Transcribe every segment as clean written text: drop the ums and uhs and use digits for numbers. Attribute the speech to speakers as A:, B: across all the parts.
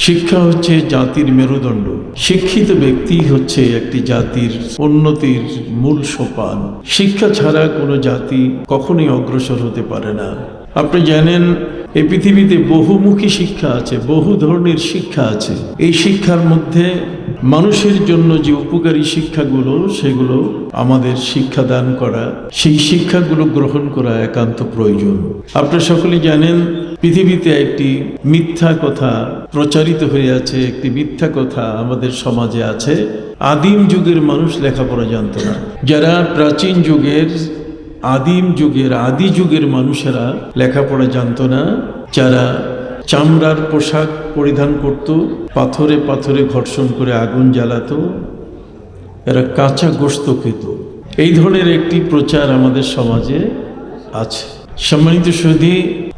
A: শিক্ষা হচ্ছে জাতির মেরুদণ্ড। শিক্ষিত ব্যক্তি হচ্ছে একটি জাতির উন্নতির মূল সোপান। শিক্ষা ছাড়া কোনো জাতি কখনোই অগ্রসর হতে পারে না। আপনি জানেন, এই পৃথিবীতে বহুমুখী শিক্ষা আছে, বহু ধরনের শিক্ষা আছে। এই শিক্ষার মধ্যে মানুষের জন্য যে উপকারী শিক্ষাগুলো, সেগুলো আমাদের শিক্ষাদান করা, সেই শিক্ষাগুলো গ্রহণ করা একান্ত প্রয়োজন। আপনারা সকলেই জানেন, পৃথিবীতে একটি মিথ্যা কথা প্রচারিত হয়ে আছে, একটি মিথ্যা কথা আমাদের সমাজে আছে। আদিম যুগের মানুষ লেখাপড়া জানত না। যারা প্রাচীন যুগের আদি যুগের মানুষেরা লেখাপড়া জানত না, যারা চামড়ার পোশাক পরিধান করত, পাথরে পাথরে ঘর্ষণ করে আগুন জ্বালাতো, এরা কাঁচা গোশত খেত। এই ধরনের একটি প্রচার আমাদের সমাজে আছে। সম্মানিত সুধী,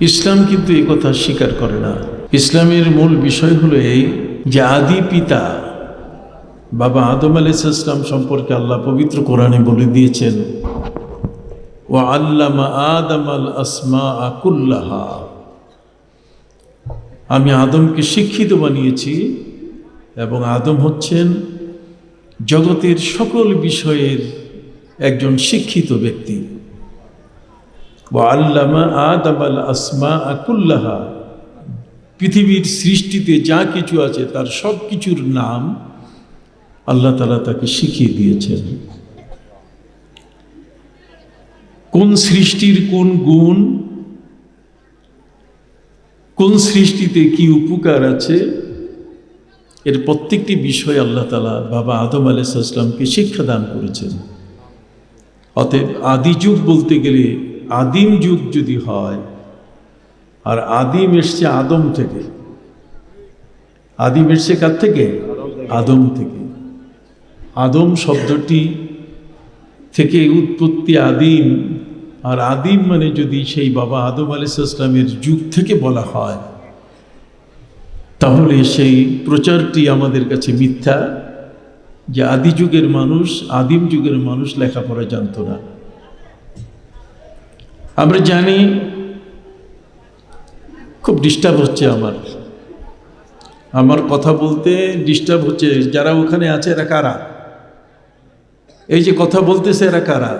A: ইসলাম কিন্তু এই কথা স্বীকার করে না। ইসলামের মূল বিষয় হলো এই যে আদি পিতা বাবা আদম আলাইহিস সালাম সম্পর্কে আল্লাহ পবিত্র কোরআনে বলে দিয়েছেন, ওয়া আল্লামা আদামাল আসমাআ কুল্লাহা, আমি আদমকে শিক্ষিত বানিয়েছি এবং আদম হচ্ছেন জগতের সকল বিষয়ের একজন শিক্ষিত ব্যক্তি। ওয়া আল্লামা আদামাল আসমাআ কুল্লাহা, পৃথিবীর সৃষ্টিতে যা কিছু আছে তার সব কিছুর নাম আল্লাহ তাআলা তাকে শিখিয়ে দিয়েছেন। কোন সৃষ্টির কোন গুণ, কোন সৃষ্টিতে কি উপকার আছে, এর প্রত্যেকটি বিষয় আল্লাহ তাআলা বাবা আদম আলাইহিস সালামকে শিক্ষা দান করেছেন। অতএব আদি যুগ বলতে গেলে আদিম যুগ যদি হয়, আর আদিম এসছে আদম থেকে, আদিম এসছে কার থেকে? আদম থেকে। আদম শব্দটি থেকে উৎপত্তি আদিম, আর আদিম মানে যদি সেই বাবা আদম আলাইহিস সালামের যুগ থেকে বলা হয়, তাহলে সেই প্রচারটি আমাদের কাছে মিথ্যা, যে আদি যুগের মানুষ, আদিম যুগের মানুষ লেখাপড়া জানত না। আমরা জানি, খুব ডিস্টার্ব হচ্ছে আমার কথা বলতে ডিস্টার্ব হচ্ছে। যারা ওখানে আছে এরা কারা? এই যে কথা বলতেছে এরা কারা?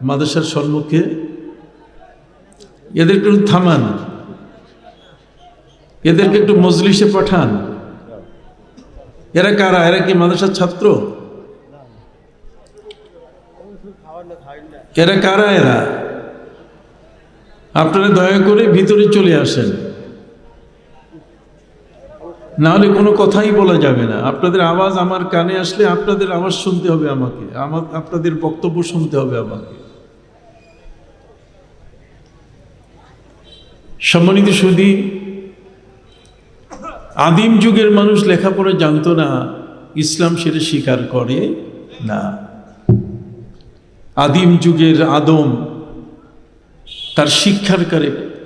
A: মাদ্রাসার সম্মুখে এদেরকে একটু থামান, এদেরকে একটু মজলিসে পাঠান। এরা কারা? এরা কি মাদ্রাসার ছাত্র? এরা কারা? এরা আপনারা দয়া করে ভিতরে চলে আসেন, নাহলে কোনো কথাই বলা যাবে না। আপনাদের আওয়াজ আমার কানে আসলে আপনাদের আওয়াজ শুনতে হবে আমাকে, আপনাদের বক্তব্য শুনতে হবে আমাকে। সম্মানিত সুধী, আদিম যুগের মানুষ লেখাপড়া জানতো না, ইসলাম সেটা স্বীকার করে না। আদিম যুগের আদম তার শিক্ষার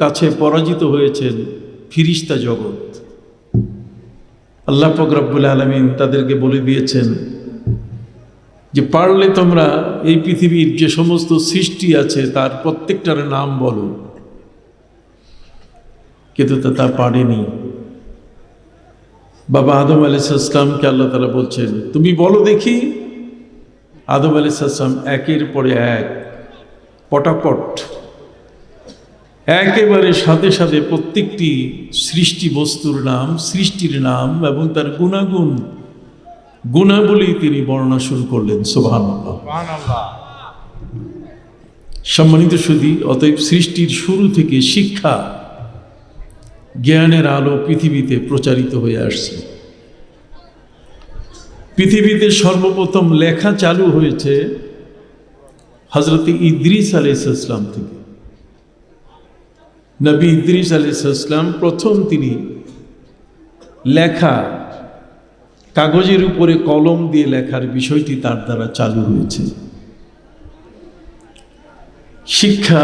A: কাছে পরাজিত হয়েছেন ফিরিস্তা জগৎ। আল্লাহ পাক রব্বুল আলামিন তাদেরকে বলে দিয়েছেন যে পারলে তোমরা এই পৃথিবীর যে সমস্ত সৃষ্টি আছে তার প্রত্যেকটার নাম বলো, কিন্তু তা পারেনি। বাবা আদম আলাইহিস সালামকে আল্লাহ তাআলা বলছেন, তুমি বলো দেখি। আদম আলাইহিস সালাম একের পরে এক পটাপট একেবারে সাথে সাথে প্রত্যেকটি সৃষ্টি বস্তুর নাম, সৃষ্টির নাম এবং তার গুণাবলী তিনি বর্ণনা শুরু করলেন। সুবহানাল্লাহ। সম্মানিত সুধী, অতএব সৃষ্টির শুরু থেকে শিক্ষা, জ্ঞানের আলো পৃথিবীতে প্রচারিত হয়ে আসছে। পৃথিবীতে সর্বপ্রথম লেখা চালু হয়েছে হযরত ইদ্রিস আলাইহিস সালাম থেকে। নবী ইদ্রিস আলাইহিস সালাম প্রথম তিনি লেখা, কাগজের উপরে কলম দিয়ে লেখার বিষয়টি তার দ্বারা চালু হয়েছে। শিক্ষা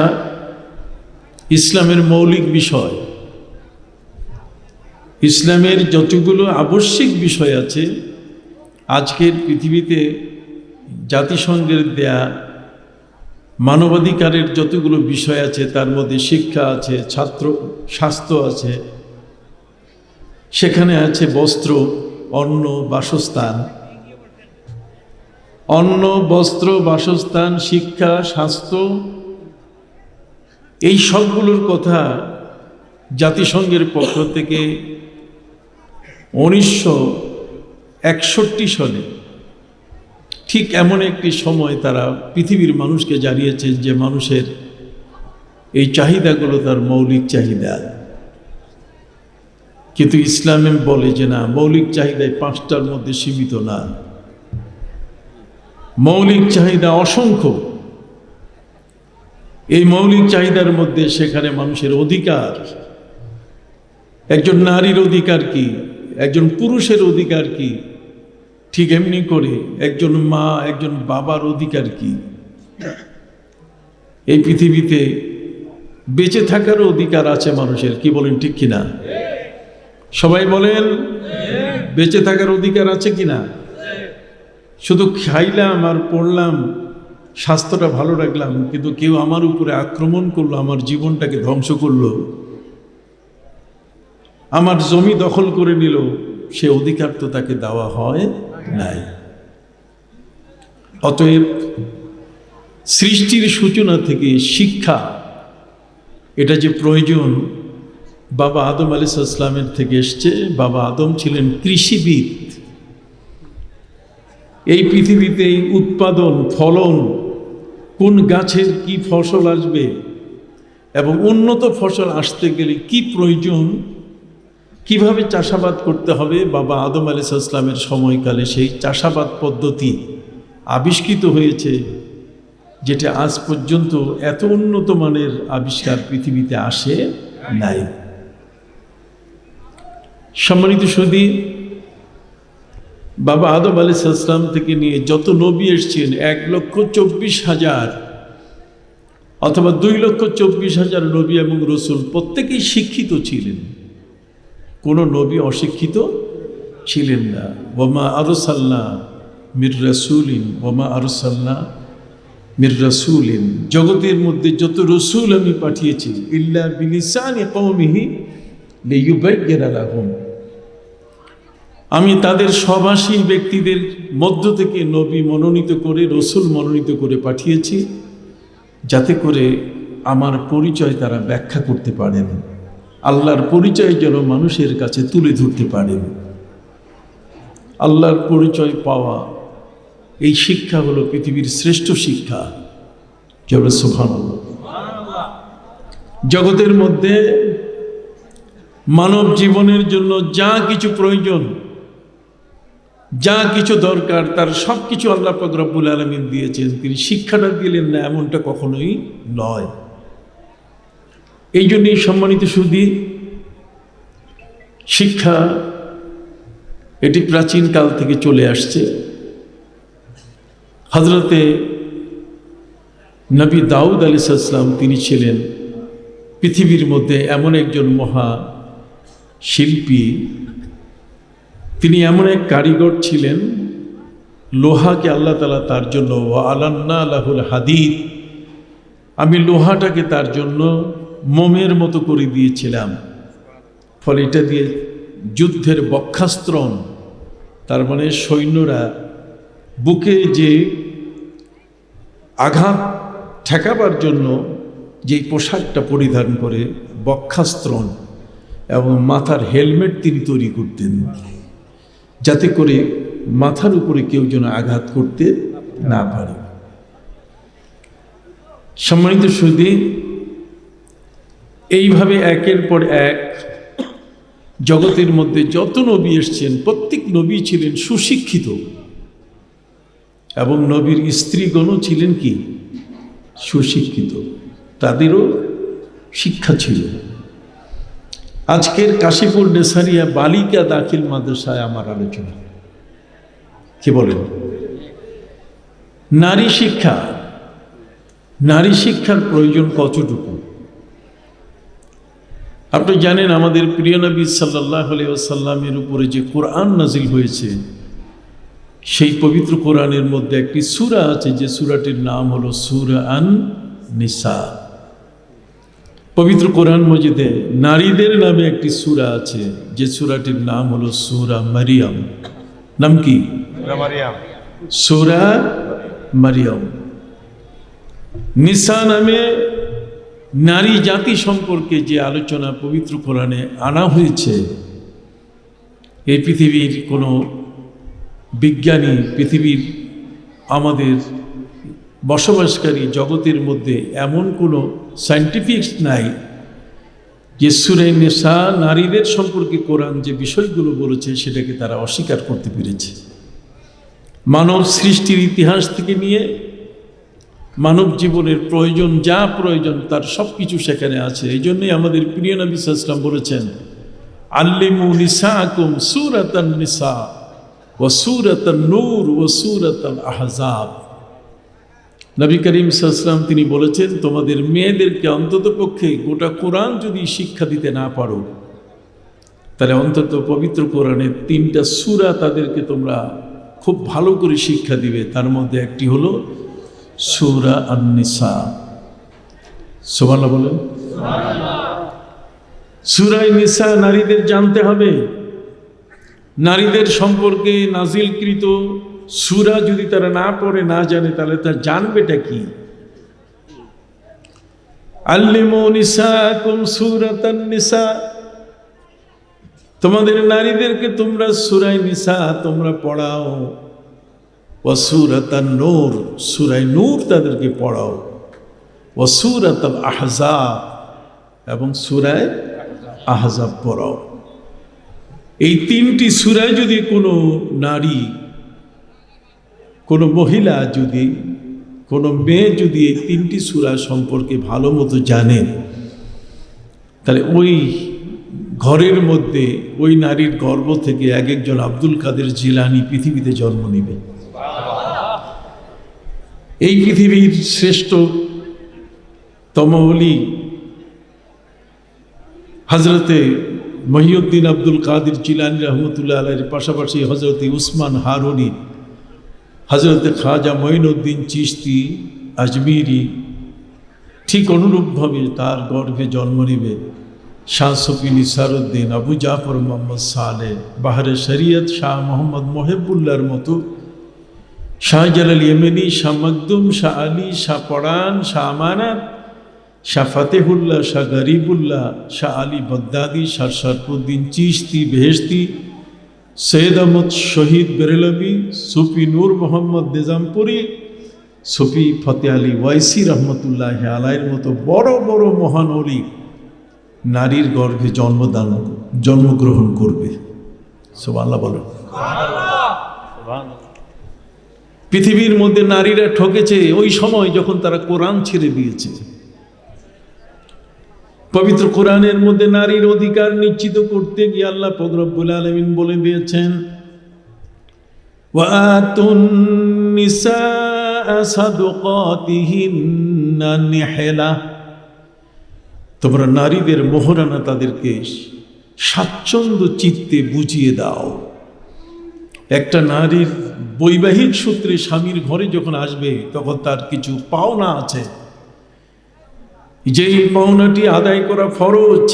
A: ইসলামের মৌলিক বিষয়। ইসলামের যতগুলো আবশ্যিক বিষয় আছে, আজকের পৃথিবীতে জাতিসংঘের দেয়া মানবাধিকারের যতগুলো বিষয় আছে তার মধ্যে শিক্ষা আছে, স্বাস্থ্য আছে, সেখানে আছে বস্ত্র, অন্ন, বাসস্থান। অন্ন, বস্ত্র, বাসস্থান, শিক্ষা, স্বাস্থ্য, এই সবগুলোর কথা জাতিসংঘের পক্ষ থেকে 1961 সালে ঠিক এমন একটি সময় তারা পৃথিবীর মানুষকে জানিয়েছে যে মানুষের এই চাহিদাগুলো তার মৌলিক চাহিদা। কিন্তু ইসলামে বলে যে না, মৌলিক চাহিদায় 5টার মধ্যে সীমিত না, মৌলিক চাহিদা অসংখ্য। এই মৌলিক চাহিদার মধ্যে সেখানে মানুষের অধিকার, একজন নারীর অধিকার কি, একজন পুরুষের অধিকার কি, ঠিক এমনি করে একজন মা, একজন বাবার অধিকার কি। এই পৃথিবীতে বেঁচে থাকার অধিকার আছে মানুষের, কি বলেন ঠিক কিনা? সবাই বলেন বেঁচে থাকার অধিকার আছে কিনা? শুধু খাইলাম আর পড়লাম, স্বাস্থ্যটা ভালো রাখলাম, কিন্তু কেউ আমার উপরে আক্রমণ করলো, আমার জীবনটাকে ধ্বংস করলো, আমার জমি দখল করে নিল, সে অধিকার তো তাকে দেওয়া হয় নাই। অতএব সৃষ্টির সূচনা থেকে শিক্ষা, এটা যে প্রয়োজন, বাবা আদম আলাইহিস সালামের থেকে এসছে। বাবা আদম ছিলেন কৃষিবিদ। এই পৃথিবীতে উৎপাদন, ফলন, কোন গাছের কি ফসল আসবে এবং উন্নত ফসল আসতে গেলে কি প্রয়োজন, কিভাবে চাষাবাদ করতে হবে, বাবা আদম আলাইহিস সালামের সময়কালে সেই চাষাবাদ পদ্ধতি আবিষ্কৃত হয়েছে, যেটা আজ পর্যন্ত এত উন্নত মানের আবিষ্কার পৃথিবীতে আসে নাই। সম্মানিত সুধী, বাবা আদম আলাইহিস সালাম থেকে নিয়ে যত নবী এসেছেন 1,24,000 অথবা 2,24,000 নবী এবং রসুল প্রত্যেকেই শিক্ষিত ছিলেন, কোনো নবী অশিক্ষিত ছিলেন না। ওয়ামা আরসালনা মির রাসূলিন ওয়ামা আরসালনা মির রাসূলিন, জগতের মধ্যে যত রসুল আমি পাঠিয়েছি ইল্লা বিলিসানি কওমিহি লিইউবাইয়িনা লাহুম, আমি তাদের স্বভাষী ব্যক্তিদের মধ্য থেকে নবী মনোনীত করে, রসুল মনোনীত করে পাঠিয়েছি, যাতে করে আমার পরিচয় তারা ব্যাখ্যা করতে পারেন, আল্লাহর পরিচয় যেন মানুষের কাছে তুলে ধরতে পারেন। আল্লাহর পরিচয় পাওয়া, এই শিক্ষা হলো পৃথিবীর শ্রেষ্ঠ শিক্ষা। জোরে সুবহানাল্লাহ। জগতের মধ্যে মানব জীবনের জন্য যা কিছু প্রয়োজন, যা কিছু দরকার, তার সব কিছু আল্লাহ পাক রব্বুল আলামিন দিয়েছেন। তিনি শিক্ষাটা দিলেন না এমনটা কখনোই নয়। এই জন্যই সম্মানিত সুধী, শিক্ষা এটি প্রাচীন কাল থেকে চলে আসছে। হযরতে নবী দাউদ আলাইহিস সালাম তিনি ছিলেন পৃথিবীর মধ্যে এমন একজন মহা শিল্পী। তিনি এমন এক কারিগর ছিলেন, লোহাকে আল্লাহ তাআলা তার জন্য ওয়া আলান্না লাহুল হাদিদ, আমি লোহাটাকে তার জন্য মোমের মতো করে দিয়েছিলাম। ফলে এটা দিয়ে যুদ্ধের বক্ষাস্ত্রণ, তার মানে সৈন্যরা বুকে যে আঘাত ঠেকাবার জন্য যেই পোশাকটা পরিধান করে, বক্ষাস্ত্রণ এবং মাথার হেলমেট তিনি তৈরি করতেন, যাতে করে মাথার উপরে কেউ যেন আঘাত করতে না পারে। সম্মানিত সুধী, এইভাবে একের পর এক জগতের মধ্যে যত নবী এসছেন, প্রত্যেক নবী ছিলেন সুশিক্ষিত এবং নবীর স্ত্রীগণও ছিলেন কি সুশিক্ষিত, তাদেরও শিক্ষা ছিল। আজকের কাশীপুর নেসারিয়া বালিকা দাখিল মাদ্রাসায় আমার আলোচনা, কি বলেন? নারী শিক্ষা, নারী শিক্ষার প্রয়োজন কতটুকু? আপনি জানেন আমাদের প্রিয় নবী সাল্লাল্লাহু আলাইহি ওয়াসাল্লামের উপরে যে কোরআন নাজিল হয়েছে, সেই পবিত্র কোরআনের মধ্যে একটি সূরা আছে, যে সূরাটির নাম হলো সূরা আন নিসা। পবিত্র কোরআন মজিদে নারীদের নামে একটি সূরা আছে, যে সূরাটির নাম হলো সূরা মারিয়াম। নাম কি? সূরা মারিয়াম। নিসা নামে নারী জাতি সম্পর্কে যে আলোচনা পবিত্র কোরআনে আনা হয়েছে, এই পৃথিবীর কোনো বিজ্ঞানী, পৃথিবীর আমাদের বসবাসকারী জগতের মধ্যে এমন কোনো সায়েন্টিফিক নাই যে সূরা নিসা নারীদের সম্পর্কে কোরআন যে বিষয়গুলো বলেছে সেটাকে তারা অস্বীকার করতে পেরেছে। মানব সৃষ্টির ইতিহাস থেকে নিয়ে মানব জীবনের প্রয়োজন, যা প্রয়োজন তার সব কিছু সেখানে আছে। এই জন্যই আমাদের প্রিয় নবী সাল্লাল্লাহু আলাইহি ওয়াসাল্লাম বলেছেন, আল্লিমু নিসাকুম সূরাতান নিসা ওয়া সূরাতান নূর ওয়া সূরাতাল আহজাব। নবী করিম সাল্লাল্লাহু আলাইহি ওয়াসাল্লাম তিনি বলেছেন, তোমাদের মেয়েদেরকে অন্ততপক্ষে গোটা কোরআন যদি শিক্ষা দিতে না পারো, তাহলে অন্তত পবিত্র কোরআনের 3টা সূরা তাদেরকে তোমরা খুব ভালো করে শিক্ষা দিবে। তার মধ্যে একটি হলো সূরা আন-নিসা। সুবহানাল্লাহ বলেন। সূরা নিসা নারীদের জানতে হবে। নারীদের সম্পর্কে নাজিলকৃত সূরা যদি তারা না পড়ে, না জানে, তাহলে তার জানবেটা কি? আল্লিমু নিসাকুম সূরাতান নিসা, তোমাদের নারীদেরকে তোমরা সূরা নিসা তোমরা পড়াও। ওয়া সূরাতান নূর, সূরা নূর তাদেরকে পড়াও। ওয়া সূরাতাল আহজাব, এবং সূরা আহজাব পড়াও। এই 3টি সূরায় যদি কোনো নারী, কোনো মহিলা, যদি কোনো মেয়ে যদি এই 3টি সূরা সম্পর্কে ভালো মতো জানে, তাহলে ওই ঘরের মধ্যে ওই নারীর গর্ভ থেকে একজন আব্দুল কাদের জিলানী পৃথিবীতে জন্ম নেবে। এই পৃথিবীর শ্রেষ্ঠতম ওলি হযরতে মহিউদ্দিন আব্দুল কাদের জিলানী রহমতুল্লাহ আলাইহির পাশাপাশি হযরতে উসমান হারুনি, হযরতে খাজা মঈনুদ্দিন চিশতি আজমিরি, ঠিক অনুরূপভাবে তার গর্ভে জন্ম নেবে শাহ সফি নিসারউদ্দিন, আবু জাফর মোহাম্মদ সালেহ, বাহরে শরীয়ত শাহ মোহাম্মদ মোহেবুল্লাহর মতো, শাহজালাল ইয়েমেনি, শাহ মকদুম, শাহ আলী, শাহ পরান, শাহ আমানত, শাহ ফাতেহুল্লাহ, শাহ গরিবুল্লাহ, শাহ আলী বাগদাদি, শাহ শরফুদ্দিন চিশতি বেহেশতি, সৈয়দ আহমদ শহীদ বেরেলভী, সুফি নূর মোহাম্মদ নিজামপুরি, সুফি ফতে আলী ওয়াইসি রহমতুল্লাহ আলাইহির মতো বড় বড় মহান ওলি নারীর গর্ভে জন্মগ্রহণ করবে। সুবহানাল্লাহ বলেন। পৃথিবীর মধ্যে নারীরা ঠকেছে ওই সময় যখন তারা কোরআন ছেড়ে দিয়েছে। পবিত্র কোরআনের মধ্যে নারীর অধিকার নিশ্চিত করতে গিয়ে আল্লাহ পাক রব্বুল আলামিন বলে দিয়েছেন, ওয়া আতুন নিসাআ সাদকাতিহিন্না নিহলা, তোমরা নারীদের মোহরানা তাদেরকে স্বাচ্ছন্দ্য চিত্তে বুঝিয়ে দাও। একটা নারীর বৈবাহিক সূত্রে স্বামীর ঘরে যখন আসবে, তখন তার কিছু পাওনা আছে, যেই পাওনাটি আদায় করা ফরজ।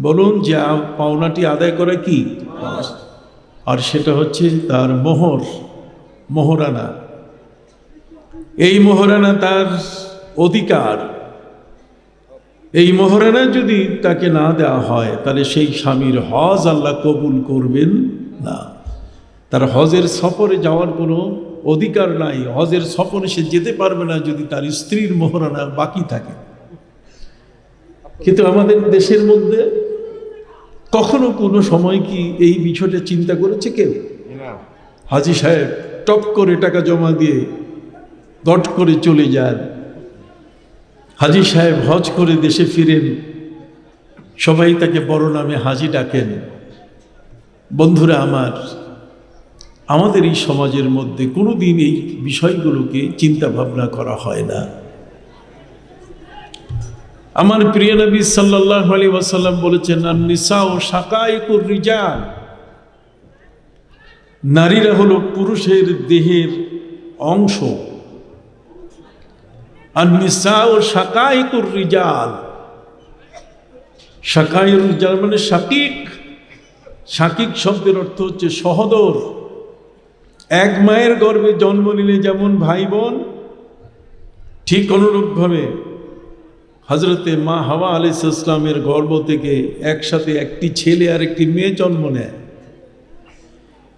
A: বলুন যে পাওনাটি আদায় করা কি? আর সেটা হচ্ছে তার মোহরানা। এই মোহরানা তার অধিকার। এই মোহরানা যদি তাকে না দেওয়া হয়, তাহলে সেই স্বামীর হজ আল্লাহ কবুল করবেন না। তার হজের সফরে যাওয়ার কোনো অধিকার নাই। হজের সফরে সে যেতে পারবে না যদি তার স্ত্রীর মোহরানা বাকি থাকে। কিন্তু আমাদের দেশের মধ্যে কখনো কোনো সময় কি এই বিষয়টা চিন্তা করেছে কেউ? হাজী সাহেব টপ করে টাকা জমা দিয়ে গট করে চলে যান। হাজী সাহেব হজ করে দেশে ফিরেন, সবাই তাকে বড় নামে হাজী ডাকেন। বন্ধুরা আমার, আমাদের এই সমাজের মধ্যে কোনোদিন এই বিষয়গুলোকে চিন্তা ভাবনা করা হয় না। আমার প্রিয় নবী সাল্লাল্লাহু আলাইহি ওয়াসাল্লাম বলেছেন, আন-নিসাউ শাকাইকুর রিজাল, নারীরা হলো পুরুষের দেহের অংশ। আন-নিসাউ শাকাইকুর রিজাল, শাকায়ুর, যার মানে শাকিক। শাকিক শব্দের অর্থ হচ্ছে সহোদর। এক মায়ের গর্ভে জন্ম নিলে যেমন ভাই বোন, ঠিক অনুরূপভাবে হজরতে মা হাওয়া আলাইহিস সালামের গর্ভ থেকে একসাথে একটি ছেলে আর একটি মেয়ে জন্ম নেয়।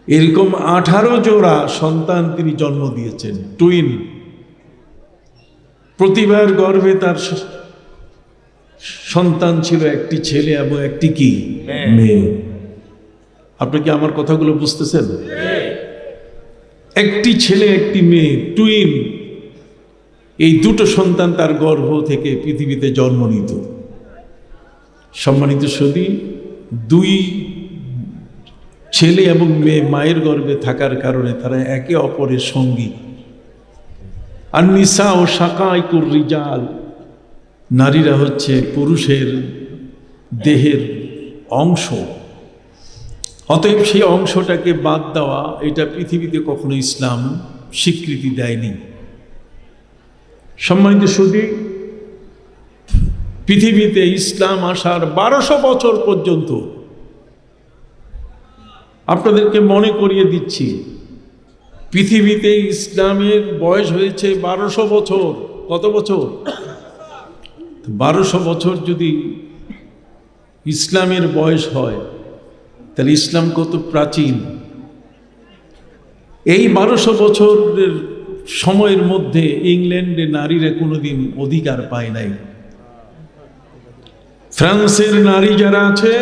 A: এরকম 18 জোড়া সন্তান তিনি জন্ম দিয়েছেন, টুইন। প্রতিবার গর্ভে তার সন্তান ছিল একটি ছেলে এবং একটি কি মেয়ে। আপনি কি আমার কথাগুলো বুঝতেছেন? একটি ছেলে একটি মেয়ে, টুইন। এই দুটো সন্তান তার গর্ভ থেকে পৃথিবীতে জন্ম নিত। সম্মানিত সুধী, দুই ছেলে এবং মেয়ে মায়ের গর্ভে থাকার কারণে তারা একে অপরের সঙ্গী। আর নিসা ও শাকাইকুর রিজাল, নারীরা হচ্ছে পুরুষের দেহের অংশ। অতএব সেই অংশটাকে বাদ দেওয়া, এটা পৃথিবীতে কখনো ইসলাম স্বীকৃতি দেয়নি। সম্মানিত সুধী, পৃথিবীতে ইসলাম আসার 1200 বছর পর্যন্ত, আপনাদেরকে মনে করিয়ে দিচ্ছি, পৃথিবীতে ইসলামের বয়স হয়েছে 1200 বছর। কত বছর? 1200 বছর যদি ইসলামের বয়স হয়, তাহলে ইসলাম কত প্রাচীন। এই 1200 বছরের সময়ের মধ্যে ইংল্যান্ডে নারীরা কোনোদিন অধিকার পায় নাই। ফ্রান্সের নারী যারা আছে,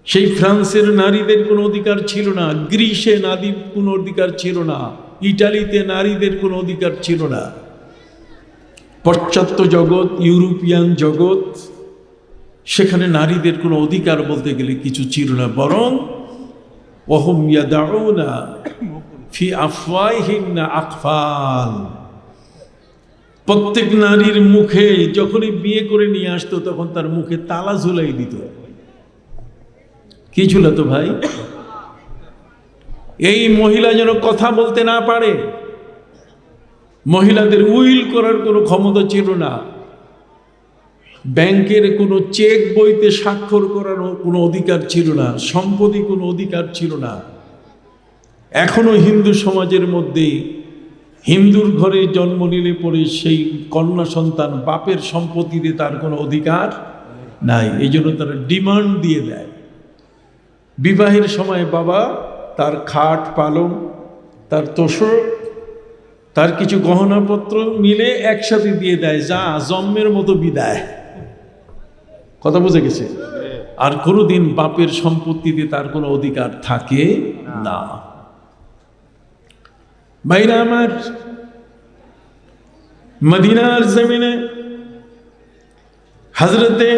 A: সেই ফ্রান্সের নারীদের কোনো অধিকার ছিল না। গ্রিসে নারীর কোনো অধিকার ছিল না। ইটালিতে নারীদের কোনো অধিকার ছিল না। পাশ্চাত্য জগৎ, ইউরোপিয়ান জগৎ, সেখানে নারীদের কোনো অধিকার বলতে গেলে কিছু ছিল না। বরং ওয়াহুম ইয়াদাউনা ফি আফওয়াহিহিন্না আকফাল, প্রত্যেক নারীর মুখে যখনই বিয়ে করে নিয়ে আসতো, তখন তার মুখে তালা ঝুলাই দিত। কি ঝুলাতো ভাই? এই মহিলা যেন কথা বলতে না পারে। মহিলাদের উইল করার কোনো ক্ষমতা ছিল না। ব্যাংকের কোনো চেক বইতে স্বাক্ষর করার কোনো অধিকার ছিল না। সম্পত্তি কোনো অধিকার ছিল না। এখনো হিন্দু সমাজের মধ্যে হিন্দুর ঘরে জন্ম নিলে পরে সেই কন্যা সন্তান বাপের সম্পত্তিতে তার কোনো অধিকার নাই। এই জন্য তারা ডিমান্ড দিয়ে দেয়। বিবাহের সময় বাবা তার খাট পালং, তার তোষক, তার কিছু গহনাপত্র মিলে একসাথে দিয়ে দেয়, যা জন্মের মতো বিদায়। কথা বুঝে গেছে? আর কোনোদিন বাপের সম্পত্তিতে তার কোনো অধিকার থাকে না। ভাইরা আমার, মদিনার জমিনে হযরতে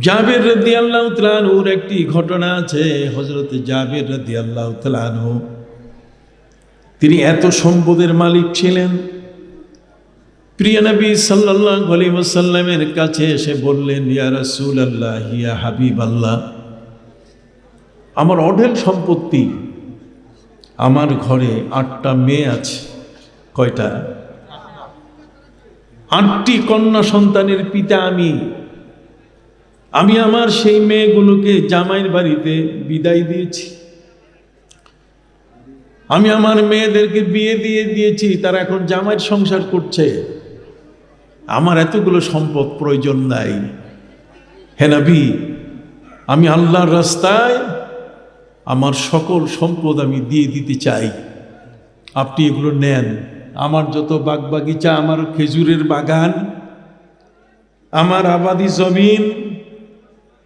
A: জাবের রাদিয়াল্লাহু তাআলা আনহুর একটি ঘটনা আছে। হযরতে জাবের রাদিয়াল্লাহু তাআলা আনহু, তিনি এত সম্পদের মালিক ছিলেন। প্রিয় নবী সাল্লাল্লাহু আলাইহি ওয়াসাল্লামের কাছে এসে বললেন, ইয়া রাসূলুল্লাহ, ইয়া হাবিবাল্লাহ, আমার অঢেল সম্পত্তি, আমার ঘরে 8টা মেয়ে আছে। কয়টা? 8টি কন্যা সন্তানের পিতা আমি আমার সেই মেয়েগুলোকে জামাইয়ের বাড়িতে বিদায় দিয়েছি। আমি আমার মেয়েদেরকে বিয়ে দিয়ে দিয়েছি, তারা এখন জামাইয়ের সংসার করছে। আমার এতগুলো সম্পদ প্রয়োজন নাই। হে নবী, আমি আল্লাহর রাস্তায় আমার সকল সম্পদ আমি দিয়ে দিতে চাই, আপনি এগুলো নেন। আমার যত বাগবাগিচা, আমার খেজুরের বাগান, আমার আবাদি জমিন,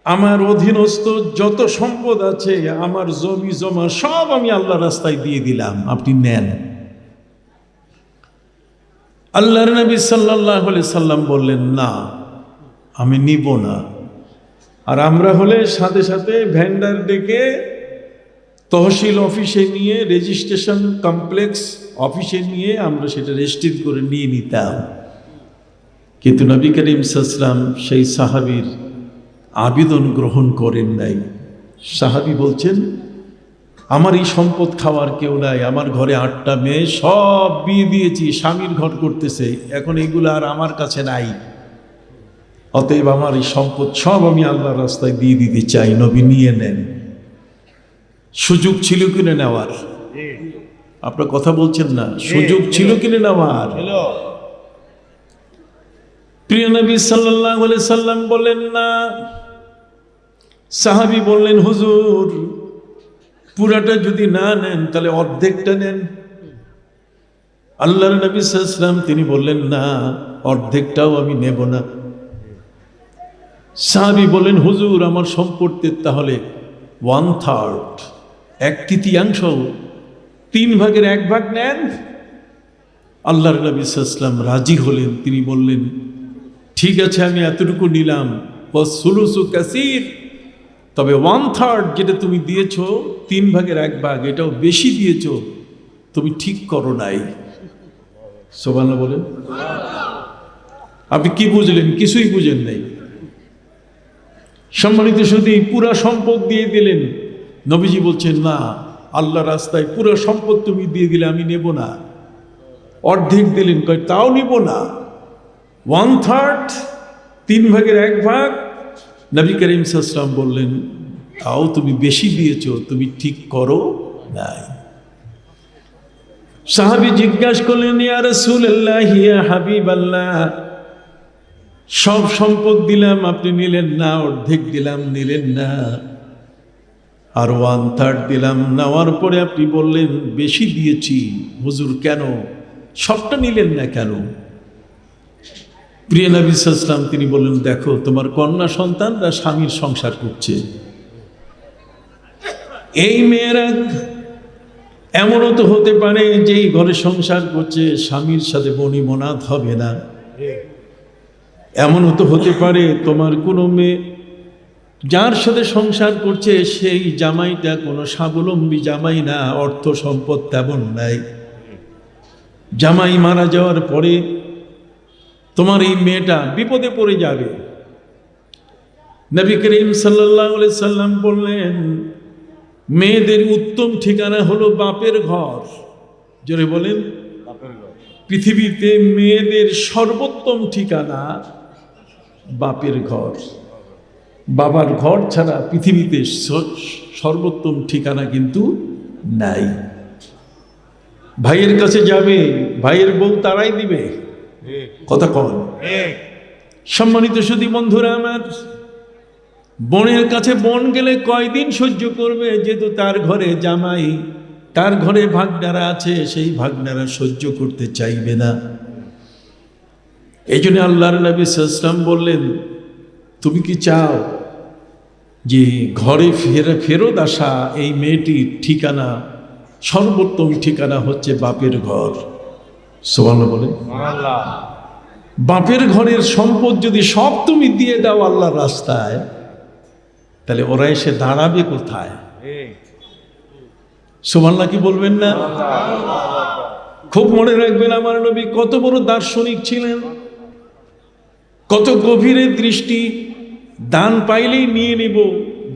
A: আমার অধীনস্থ যত সম্পদ আছে, আমার জমি জমা সব আমি আল্লাহর রাস্তায় দিয়ে দিলাম, আপনি নেন। আল্লাহর নবী সাল্লাল্লাহু আলাইহি সাল্লাম বললেন, না, আমি নিব না। আর আমরা হলে সাথে সাথে ভেন্ডার ডেকে তহসিল অফিসে নিয়ে, রেজিস্ট্রেশন কমপ্লেক্স অফিসে নিয়ে আমরা সেটা রেজিস্ট্রি করে নিয়ে নিতাম। কিন্তু নবী করিম সাল্লাল্লাহু আলাইহি ওয়াসাল্লাম সেই সাহাবীর আবেদন গ্রহণ করেন নাই। সাহাবী বলছেন, আমার এই সম্পদ খাওয়ার কেউ নাই, আমার ঘরে 8টা মেয়ে, সব বিয়ে দিয়েছি, স্বামীর ঘর করতেছে, এখন এগুলো আর আমার কাছে নাই। অতএব আমার এই সম্পদ সব আমি আল্লাহর রাস্তায় দিয়ে দিতে চাই, নবী নিয়ে নেন। সুযোগ ছিল কিনে নেওয়ার? আপনার কথা বলছেন না, সুযোগ ছিল কিনে নেওয়ার? প্রিয় নবী সাল্লাল্লাহু আলাইহি সাল্লাম বললেন না। সাহাবী বললেন, হুজুর পুরাটা যদি না নেন তাহলে অর্ধেকটা নেন। আল্লাহর নবী সাল্লাল্লাহু আলাইহি সাল্লাম তিনি বললেন, না, অর্ধেকটাও আমি নেব না। সাহাবী বললেন, হুজুর আমার সম্পত্তির তাহলে 1/3, 1/3, 3/1 নেন। আল্লাহর নবী সাল্লাল্লাহু আলাইহি সাল্লাম রাজি হলেন। তিনি বললেন, ঠিক আছে আমি এতটুকু নিলাম, ওয়াসুলুসু কাসীর, তবে 1/3 যেটা তুমি দিয়েছো, 3/1 এটাও বেশি দিয়েছো, তুমি ঠিক করো নাই। সুবহানাল্লাহ বলেন। আপনি কি বুঝলেন? কিছুই বুঝেন নাই। সম্মানিত শুধু পুরা সম্পদ দিয়ে দিলেন। নবীজি বলছেন, না, আল্লাহ রাস্তায় পুরো সম্পদ তুমি দিয়ে দিলে আমি নেব না। অর্ধেক দিলেন, কয় তাও নিব না। 1/3, 3/1। নবী করিম সাল্লাল্লাহু আলাইহি ওয়াসাল্লাম বললেন, তাও তুমি বেশি দিয়েছো, তুমি ঠিক করো নাই। সাহাবী জিজ্ঞাসা করলেন, ইয়া রাসূলুল্লাহ, ইয়া হাবিবাল্লাহ, সব সম্পদ দিলাম, আপনি নিলেন না। অর্ধেক দিলাম, নিলেন না। আর 1/3 দিলাম, নেওয়ার পরে আপনি বললেন বেশি দিয়েছি। হুজুর কেন সবটা নিলেন না কেন? প্রিয় নবী সাল্লাল্লাহু আলাইহি ওয়াসাল্লাম তিনি বললেন, দেখো তোমার কন্যা সন্তানরা স্বামীর সংসার করছে। এই মেয়েরা এমনও তো হতে পারে যে এই ঘরে সংসার করছে, স্বামীর সাথে বনিবনাত হবে না। এমনও তো হতে পারে তোমার কোনো মেয়ে যার সাথে সংসার করছে সেই জামাইটা কোনো স্বাবলম্বী জামাই না, অর্থ সম্পদ তেমন নাই। জামাই মারা যাওয়ার পরে তোমার এই মেয়েটা বিপদে পড়ে যাবে। নবী করিম সাল্লাল্লাহু আলাইহি সাল্লাম বললেন, মেয়েদের উত্তম ঠিকানা হলো বাপের ঘর। জোরে বলেন। পৃথিবীতে মেয়েদের সর্বোত্তম ঠিকানা বাপের ঘর। বাবার ঘর ছাড়া পৃথিবীতে সর্বোত্তম ঠিকানা কিন্তু নাই। ভাইয়ের কাছে যাবে, ভাইয়ের বউ তারাই দিবে, কথা কন। সম্মানিত সুধী বন্ধুরা আমার, বোনের কাছে বোন গেলে কয়দিন সহ্য করবে? যেহেতু তার ঘরে জামাই, তার ঘরে ভাগনারা আছে, সেই ভাগনারা সহ্য করতে চাইবে না। এই জন্য আল্লাহর নবী সাল্লাল্লাহু আলাইহি ওয়াসাল্লাম বললেন, তুমি কি চাও যে ঘরে ফেরত আসা এই মেয়েটির ঠিকানা, সর্বোত্তম ঠিকানা হচ্ছে বাপের ঘর? সুবহানাল্লাহ বলেন। বাপের ঘরের সম্পদ যদি সব তুমি দিয়ে দাও আল্লাহর রাস্তায়, তাহলে ওরা এসে দাঁড়াবে কোথায়? সুবহানাল্লাহ কি বলবেন না? খুব মনে রাখবেন, আমার নবী কত বড় দার্শনিক ছিলেন, কত গভীরে দৃষ্টি। দান পাইলেই নিয়ে নেব,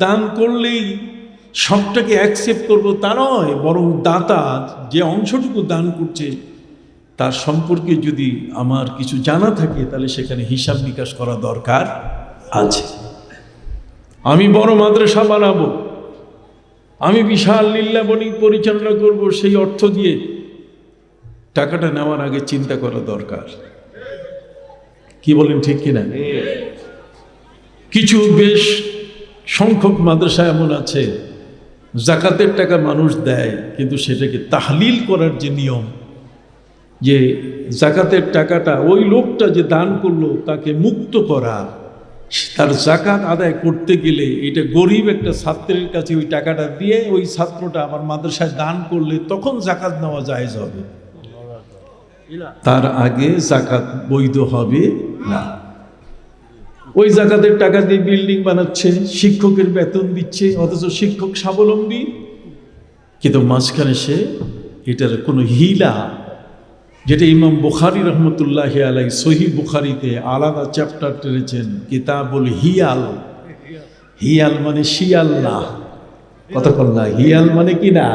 A: দান করলেই সবটাকে অ্যাকসেপ্ট করব তা নয়, বরং দাতা যে অংশটুকু দান করছে তার সম্পর্কে যদি আমার কিছু জানা থাকে তাহলে সেখানে হিসাব নিকাশ করা দরকার আছে। আমি বড় মাদ্রাসা বানাবো, আমি বিশাল লীলাবনী পরিচালনা করব, সেই অর্থ দিয়ে টাকাটা নেওয়ার আগে চিন্তা করা দরকার। কি বলেন, ঠিক কিনা? কিছু বেশ সংখ্যক মাদ্রাসা এমন আছে জাকাতের টাকা মানুষ দেয়, কিন্তু সেটাকে তাহলিল করার যে নিয়ম, যে জাকাতের টাকাটা ওই লোকটা যে দান করলো তাকে মুক্ত করা, তার জাকাত আদায় করতে গেলে এটা গরিব একটা ছাত্রের কাছে ওই টাকাটা দিয়ে ওই ছাত্রটা আমার মাদ্রাসায় দান করলে তখন জাকাত নেওয়া জায়েজ হবে, তার আগে জাকাত বৈধ হবে না। ওই জাকাতের টাকা দিয়ে বিল্ডিং বানাচ্ছে, শিক্ষকের বেতন দিচ্ছে, অথচ শিক্ষক স্বাবলম্বী, কিন্তু মাঝখানে সে এটার কোনো হিলা, যেটা ইমাম বুখারী রহমতুল্লাহি আলাইহি সহিহ বুখারীতে আলাদা চ্যাপ্টার টেনেছেন, কিতাবুল হিয়াল। হিয়াল মানে শিয়াল না, কথা বল না। হিয়াল মানে কি না?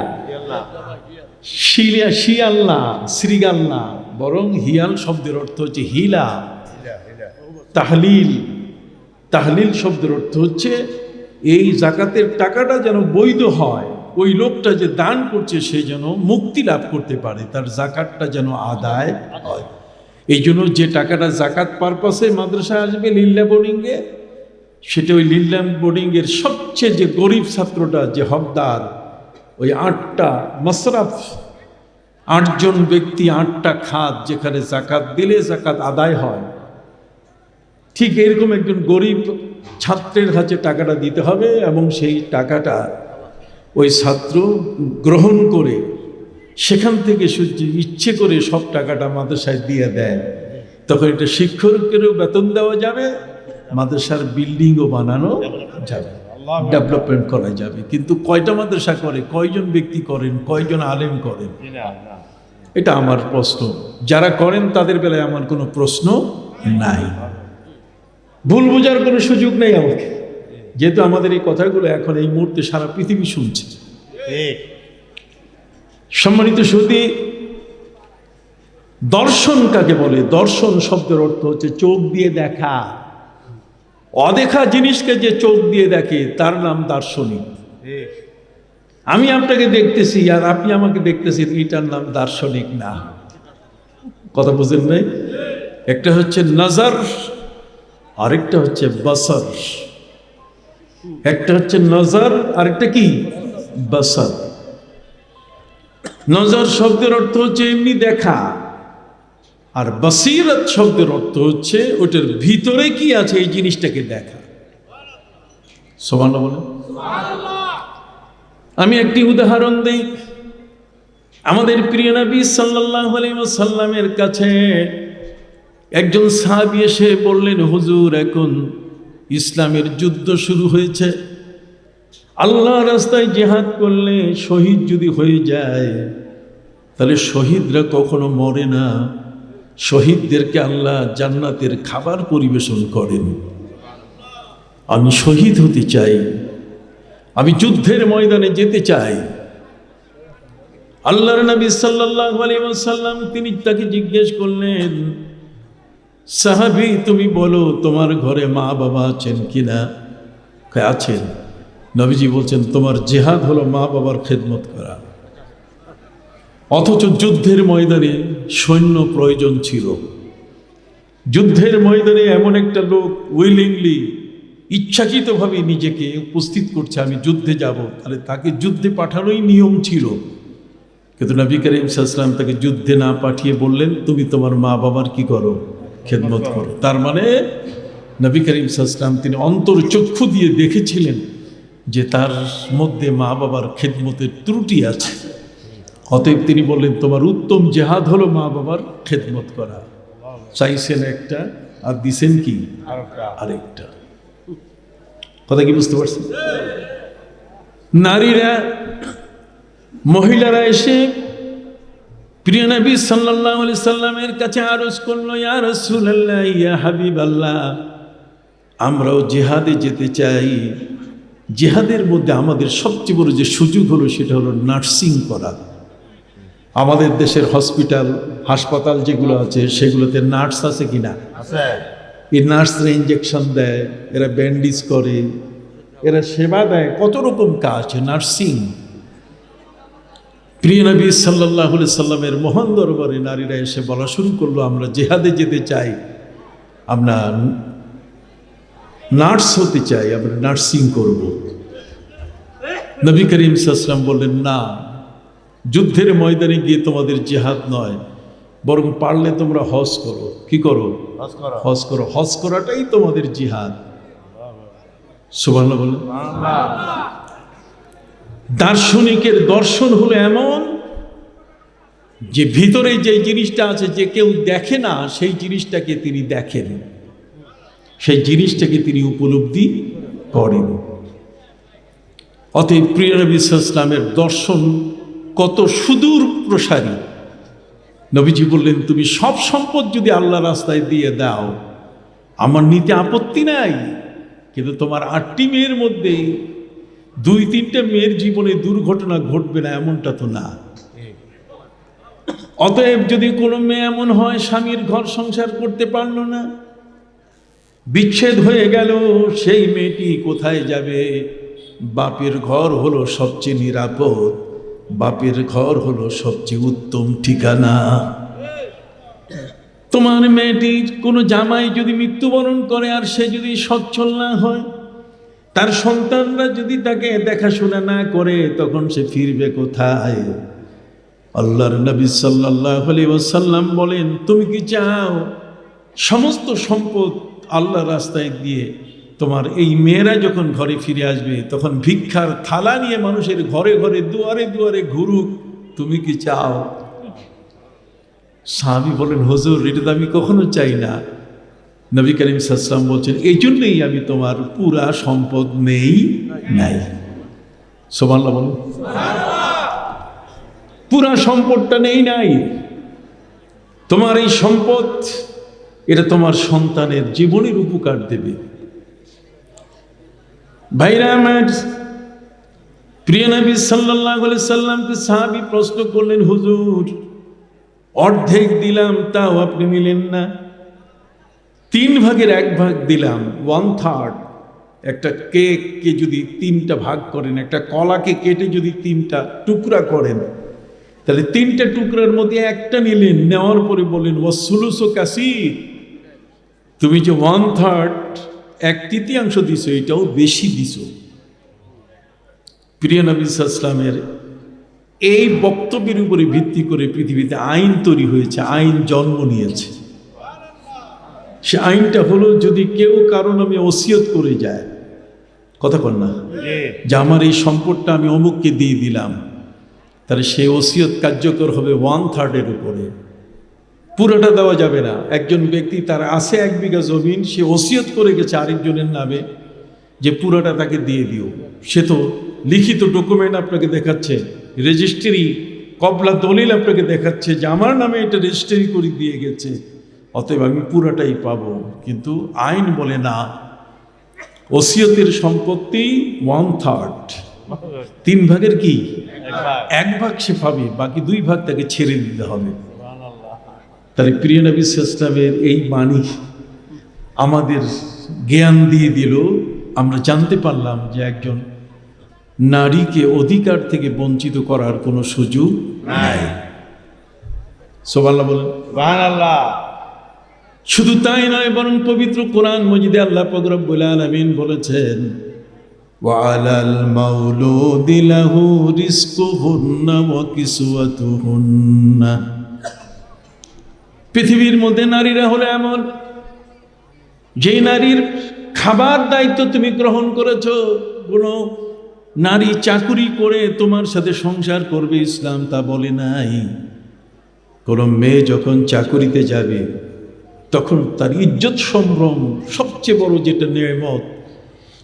A: শিয়াল না, শ্রীগাল না, বরং হিয়াল শব্দের অর্থ হচ্ছে হিলা, তাহলিল, তাহলিল শব্দের অর্থ হচ্ছে এই জাকাতের টাকাটা যেন বৈধ হয়, ওই লোকটা যে দান করছে সে যেন মুক্তি লাভ করতে পারে, তার জাকাতটা যেন আদায় হয়। এই জন্য যে টাকাটা জাকাত পারপাসে মাদ্রাসায় আসবে লিল্লা বোর্ডিংয়ে, সেটা ওই লিল্লা বোর্ডিংয়ের সবচেয়ে যে গরিব ছাত্রটা যে হকদার, ওই 8টা মসরাফ, 8 জন ব্যক্তি 8টা খাত যেখানে জাকাত দিলে জাকাত আদায় হয়, ঠিক এরকম একজন গরিব ছাত্রের কাছে টাকাটা দিতে হবে এবং সেই টাকাটা ওই ছাত্র গ্রহণ করে সেখান থেকে ইচ্ছে করে সব টাকাটা মাদ্রাসায় দিয়ে দেয়, তখন এটা শিক্ষকেরও বেতন দেওয়া যাবে, মাদ্রাসার বিল্ডিংও বানানো যাবে, ডেভেলপমেন্ট করা যাবে। কিন্তু কয়টা মাদ্রাসা করে, কয়জন ব্যক্তি করেন, কয়জন আলেম করেন, এটা আমার প্রশ্ন। যারা করেন তাদের বেলায় আমার কোনো প্রশ্ন নাই, ভুল বোঝার কোনো সুযোগ নেই আমাকে, যেহেতু আমাদের এই কথাগুলো এখন এই মুহূর্তে সারা পৃথিবী শুনছে। সম্মানিত সুধী, দর্শন কাকে বলে? দর্শন শব্দের অর্থ হচ্ছে চোখ দিয়ে দেখা। অদেখা জিনিসকে যে চোখ দিয়ে দেখে তার নাম দার্শনিক। আমি আপনাকে দেখতেছি আর আপনি আমাকে দেখতেছেন, এটার নাম দার্শনিক না। কথা বুঝেন নাই? একটা হচ্ছে নজর, আরেকটা হচ্ছে বসর। একটা হচ্ছে নজর, আরেকটা কি বসর। নজর শব্দের অর্থ হচ্ছে এমনি দেখা, আর বসিরত শব্দের অর্থ হচ্ছে ওটার ভিতরে কি আছে এই জিনিসটাকে দেখা। সুবহানাল্লাহ বলেন। আমি একটি উদাহরণ দেই। আমাদের প্রিয় নবী সাল্লাল্লাহু আলাইহি ওয়াসাল্লামের কাছে একজন সাহাবী এসে বললেন, হুজুর এখন ইসলামের যুদ্ধ শুরু হয়েছে, আল্লাহর রাস্তায় জিহাদ করলে শহীদ যদি হয়ে যায় তাহলে শহীদরা কখনো মরে না, শহীদদেরকে আল্লাহ জান্নাতের খাবার পরিবেশন করেন। আমি শহীদ হতে চাই, আমি যুদ্ধের ময়দানে যেতে চাই। আল্লাহর নবী সাল্লাল্লাহু আলাইহি ওয়াসাল্লাম তিনি তাকে জিজ্ঞেস করলেন, সাহাবী তুমি বলো তোমার ঘরে মা বাবা আছেন কিনা? আছেন। নবীজি বলছেন তোমার জিহাদ হলো মা বাবার খেদমত করা। অথচ যুদ্ধের ময়দানে সৈন্য প্রয়োজন ছিল। যুদ্ধের ময়দানে এমন একটা লোক উইলিংলি ইচ্ছাকৃতভাবে নিজেকে উপস্থিত করছে, আমি যুদ্ধে যাব, তাহলে তাকে যুদ্ধে পাঠানোই নিয়ম ছিল। কিন্তু নবী করিম সাল্লাল্লাহু আলাইহি ওয়াসাল্লাম তাকে যুদ্ধে না পাঠিয়ে বললেন তুমি তোমার মা বাবার কি করো? খেদমত করো। তার মানে নবী করিম সাল্লাল্লাহু আলাইহি ওয়াসাল্লাম তিনি অন্তর্চক্ষু দিয়ে দেখেছিলেন যে তার মধ্যে মা বাবার খেদমতের ত্রুটি আছে। অতএব তিনি বললেন তোমার উত্তম জেহাদ হলো মা বাবার খেদমত করা। চাইছেন একটা আর দিছেন কি আরেকটা। কথা কি বুঝতে পারছেন? নারীরা, মহিলারা এসে প্রিয় নবী সাল্লাল্লাহু আলাইহি সাল্লামের কাছে আরজ করলো, ইয়া রাসূলুল্লাহ, ইয়া হাবিবাল্লাহ, আমরাও জিহাদে যেতে চাই। জিহাদের মধ্যে আমাদের সবচেয়ে বড় যে সুযোগ হলো সেটা হলো নার্সিং করা। আমাদের দেশের হসপিটাল, হাসপাতাল যেগুলো আছে সেগুলোতে নার্স আছে কিনা? এই নার্সরা ইঞ্জেকশন দেয়, এরা ব্যান্ডেজ করে, এরা সেবা দেয়, কত রকম কাজ নার্সিং। প্রিয় নবী সাল্লাল্লাহু আলাইহি সাল্লামের মহান দরবারে নারীরা এসে বলা শুরু করলো, আমরা জিহাদে যেতে চাই, আমরা নার্স হতে চাই, আমরা নার্সিং করব। নবী করিম সাল্লাল্লাহু আলাইহি ওয়াসাল্লাম বললেন, না, যুদ্ধের ময়দানে গিয়ে তোমাদের জিহাদ নয়, বরং পারলে তোমরা হজ করো। কি করো? হজ করো। হজ করাটাই তোমাদের জিহাদ। সুবহানাল্লাহ বলেন। দার্শনিকের দর্শন হলো এমন যে ভিতরে যে জিনিসটা আছে যে কেউ দেখে না, সেই জিনিসটাকে তিনি দেখেন, সেই জিনিসটাকে তিনি উপলব্ধি করেন। অতএব প্রিয় নবী সাল্লাল্লাহু আলাইহি ওয়াসাল্লামের দর্শন কত সুদূর প্রসারী। নবীজি বললেন তুমি সব সম্পদ যদি আল্লাহ রাস্তায় দিয়ে দাও আমার নিতে আপত্তি নাই, কিন্তু তোমার 8টি মেয়ের মধ্যে 2-3টে মেয়ের জীবনে দুর্ঘটনা ঘটবে না এমনটা তো না। অতএব যদি কোনো মেয়ে এমন হয় স্বামীর ঘর সংসার করতে পারলো না, বিচ্ছেদ হয়ে গেল, সেই মেয়েটি কোথায় যাবে? বাপের ঘর হলো সবচেয়ে নিরাপদ, বাপের ঘর হলো সবচেয়ে উত্তম ঠিকানা। তোমার মেয়েটির কোনো জামাই যদি মৃত্যুবরণ করে আর সে যদি সচ্ছল না হয়, তার সন্তানরা যদি তাকে দেখাশোনা না করে, তখন সে ফিরবে কোথায়? আল্লাহর নবী সাল্লাল্লাহু আলাইহি ওয়াসাল্লাম বলেন, তুমি কি চাও সমস্ত সম্পদ আল্লাহর রাস্তায় দিয়ে তোমার এই মেয়েরা যখন ঘরে ফিরে আসবে, তখন ভিক্ষার থালা নিয়ে মানুষের ঘরে ঘরে দুয়ারে দুয়ারে ঘুরুক? তুমি কি চাও? সাহাবী বলেন, হুজুর, এটা তো আমি কখনো চাই না। নবী করিম সাল্লাল্লাহু আলাইহি ওয়াসাল্লাম বলছেন, এই জন্যই আমি তোমার পুরা সম্পদ নেই নাই। সুবহানাল্লাহ বলুন। পুরা সম্পদটা নেই নাই। তোমার এই সম্পদ, এটা তোমার সন্তানের জীবনের উপকার দেবে। ভাইরা আমার, প্রিয় নবী সাল্লাল্লাহু আলাইহি সাল্লামকে সাহাবী প্রশ্ন করলেন, হুজুর, অর্ধেক দিলাম তাও আপনি নিলেন না, 3 ভাগের 1 ভাগ দিলাম, 1/3। একটা কেককে যদি 3টা ভাগ করেন, একটা কলাকে কেটে যদি 3টা টুকরা করেন, তাহলে 3টা টুকরার মধ্যে একটা নিলেন, নেওয়ার পরে বললেন, ওয়াসুলুসু কাসীর, তুমি যে 1/3 1/3 দিছো, এটাও বেশি দিছো। প্রিয় নবী সাল্লাল্লাহু আলাইহি ওয়াসাল্লামের এই বক্তব্যের উপরে ভিত্তি করে পৃথিবীতে আইন তৈরি হয়েছে, আইন জন্ম নিয়েছে। সে আইনটা হলো, যদি কেউ কারো নামে ওসিয়ত করে যায়, কথা বল না, যে আমার এই সম্পদটা আমি অমুককে দিয়ে দিলাম, তাহলে সেই ওসিয়ত কার্যকর হবে 1/3 উপরে, পুরোটা দেওয়া যাবে না। একজন ব্যক্তি, তার আছে 1 বিঘা জমিন, সে ওসিয়ত করে গেছে আরেকজনের নামে যে পুরোটা তাকে দিয়ে দিও, সে তো লিখিত ডকুমেন্ট আপনাকে দেখাচ্ছে, রেজিস্ট্রি কবলা দলিল আপনাকে দেখাচ্ছে যে আমার নামে এটা রেজিস্ট্রি করে দিয়ে গেছে, অতএব আমি পুরোটাই পাবো। কিন্তু আইন বলে না, ওসিয়তের সম্পত্তি 1/3, 3 ভাগের কি 1 ভাগ সে পাবে, বাকি 2 ভাগ তাকে ছেড়ে দিতে হবে। তাহলে প্রিয় নবী সাল্লাল্লাহু আলাইহি ওয়াসাল্লামের এই বাণী আমাদের জ্ঞান দিয়ে দিল। আমরা জানতে পারলাম যে একজন নারীকে অধিকার থেকে বঞ্চিত করার কোনো সুযোগ নাই। সুবহানাল্লাহ বলেন। সুবহানাল্লাহ। শুধু তাই নয়, বরং পবিত্র কোরআন মজিদে আল্লাহ পাক রব্বুল আলামিন বলেছেন, ওয়া আলাল মাউলুদি লাহু রিজকুহুন্না ওয়া কিসওয়াতুহুন্না। পৃথিবীর মধ্যে নারীরা হলো এমন, যে নারীর খাবার দায়িত্ব তুমি গ্রহণ করেছো। কোনো নারী চাকুরি করে তোমার সাথে সংসার করবে, ইসলাম তা বলে নাই। কোনো মেয়ে যখন চাকুরিতে যাবে, তখন তার ইজ্জত সম্ভ্রম, সবচেয়ে বড় যেটা নেয়ামত,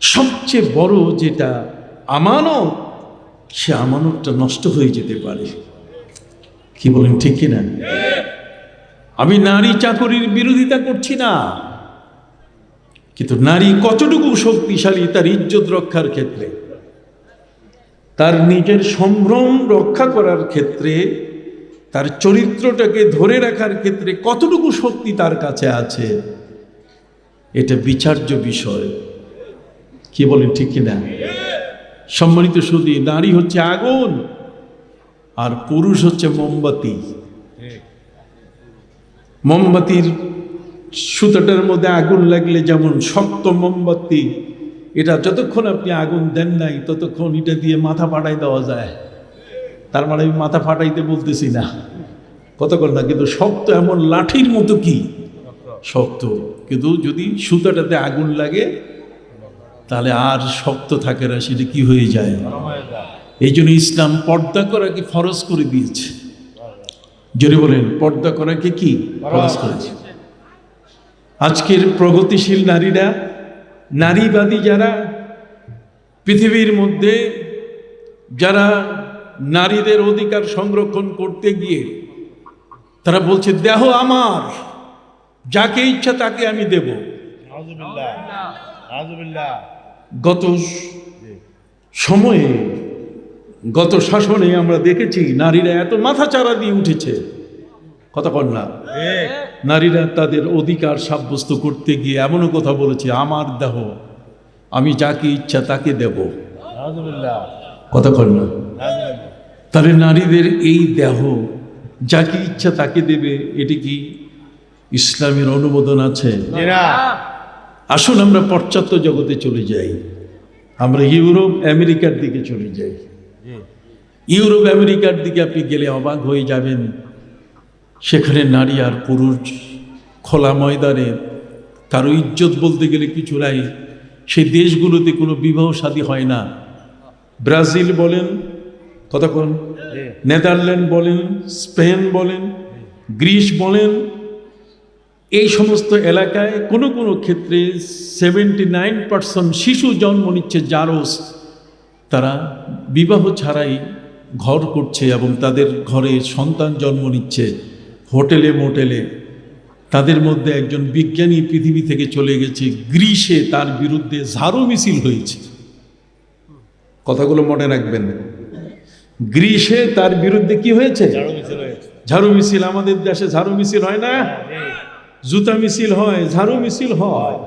A: সবচেয়ে বড় যেটা আমানত, সে আমানতটা নষ্ট হয়ে যেতে পারে। কি বলেন, ঠিক কিনা? আমি নারী চাকুরির বিরোধিতা করছি না, কিন্তু নারী কতটুকু শক্তিশালী তার ইজ্জত রক্ষার ক্ষেত্রে, তার নিজের সম্ভ্রম রক্ষা করার ক্ষেত্রে, তার চরিত্রটাকে ধরে রাখার ক্ষেত্রে কতটুকু শক্তি তার কাছে আছে, এটা বিচার্য বিষয়। কি বলেন, ঠিক কিনা? সম্মানিত সুধী, নারী হচ্ছে আগুন আর পুরুষ হচ্ছে মোমবাতি। মোমবাতির সুতাটার মধ্যে আগুন লাগলে যেমন শক্ত মোমবাতি, এটা যতক্ষণ আপনি আগুন দেন নাই ততক্ষণ এটা দিয়ে মাথা ফাটাই দেওয়া যায়। তার মানে আমি মাথা ফাটাইতে বলতেছি না, কতক্ষণ না, কিন্তু শক্ত, এমন লাঠির মতো কি শক্ত। কিন্তু যদি সুতাটাতে আগুন লাগে তাহলে আর শক্ত থাকে না, সেটা কি হয়ে যায়। এই জন্য ইসলাম পর্দা করাকে ফরজ করে দিয়েছে। জোরে বলেন, পর্দা করাকে কি ফরজ করেছে। আজকের প্রগতিশীল নারীরা, নারীবাদী যারা, পৃথিবীর মধ্যে যারা নারীদের অধিকার সংরক্ষণ করতে গিয়ে তারা বলছে, দেহ আমার, যাকে ইচ্ছা তাকে আমি দেব। গত সময়ে, গত শাসনে আমরা দেখেছি নারীরা এত মাথাচাড়া দিয়ে উঠেছে, কথা বল না, নারীরা তাদের অধিকার সাব্যস্ত করতে গিয়ে এমনও কথা বলেছে, আমার দেহ আমি যাকে ইচ্ছা তাকে দেব। কথা বল না, তাহলে নারীদের এই দেহ যাকে ইচ্ছা তাকে দেবে, এটি কি ইসলামের অনুমোদন আছে? আসুন আমরা পাশ্চাত্য জগতে চলে যাই, আমরা ইউরোপ আমেরিকার দিকে চলে যাই। ইউরোপ আমেরিকার দিকে আপনি গেলে অবাক হয়ে যাবেন, সেখানে নারী আর পুরুষ খোলা ময়দানে, কারো ইজ্জত বলতে গেলে কিছু নাই। সেই দেশগুলোতে কোনো বিবাহ শাদী হয় না। ব্রাজিল বলেন, কতক্ষণ, নেদারল্যান্ড বলেন, স্পেন বলেন, গ্রিস বলেন, এই সমস্ত এলাকায় কোনো কোনো ক্ষেত্রে 79% শিশু জন্ম নিচ্ছে জারজ। তারা বিবাহ ছাড়াই ঘর করছে এবং তাদের ঘরে সন্তান জন্ম নিচ্ছে হোটেলে মোটেলে। তাদের মধ্যে একজন বিজ্ঞানী পৃথিবী থেকে চলে গেছে, গ্রিসে তার বিরুদ্ধে ঝাড়ু মিছিল হয়েছে। কথাগুলো মনে রাখবেন, গ্রিসে তার বিরুদ্ধে কি হয়েছে? ঝাড়ু মিছিল। আমাদের দেশে ঝাড়ু মিছিল হয় না, জুতা মিছিল হয়, ঝাড়ু মিছিল হয়।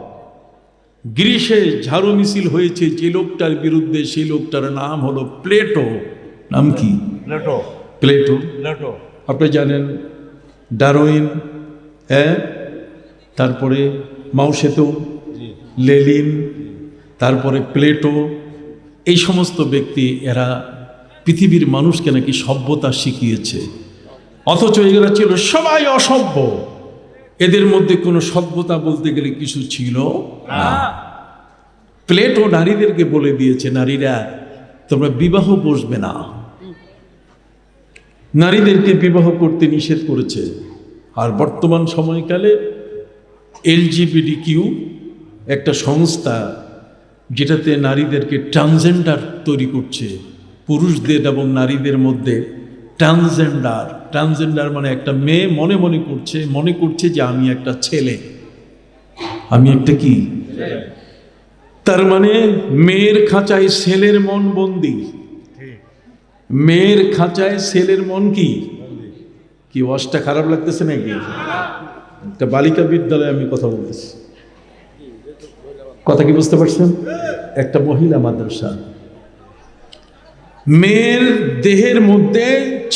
A: গ্রিসে ঝাড়ু মিছিল হয়েছে যে লোকটার বিরুদ্ধে, সেই লোকটার নাম হলো প্লেটো। নাম কি? প্লেটো। আপনি জানেন ডারউইন, হ্যাঁ, তারপরে মাও সেতুং, লেনিন, তারপরে প্লেটো, এই সমস্ত ব্যক্তি এরা পৃথিবীর মানুষকে নাকি সভ্যতা শিখিয়েছে, অথচ এরা ছিল সবাই অসভ্য। এদের মধ্যে কোনো সভ্যতা বলতে গেলে কিছু ছিল না। প্লেটো নারীদেরকে বলে দিয়েছে, নারীরা তোমরা বিবাহ বসবে না, নারীদেরকে বিবাহ করতে নিষেধ করেছে। আর বর্তমান সময়কালে LGBTQ একটা সংস্থা, যেটাতে নারীদেরকে ট্রান্সজেন্ডার তৈরি করছে, পুরুষদের এবং নারীদের মধ্যে ট্রান্সজেন্ডার মানে একটা মেয়ে মনে করছে যে আমি একটা ছেলে, আমি একটা কি, তার মানে মেয়ের খাঁচায় ছেলের মন বন্দী। মেয়ের খাঁচায় ছেলের মন কি কি ওয়াজটা খারাপ লাগতেছে নাকি? একটা বালিকা বিদ্যালয়ে আমি কথা বলতেছি, কথা কি বুঝতে পারছেন? একটা মহিলা মাদ্রাসা, মেয়ের দেহের মধ্যে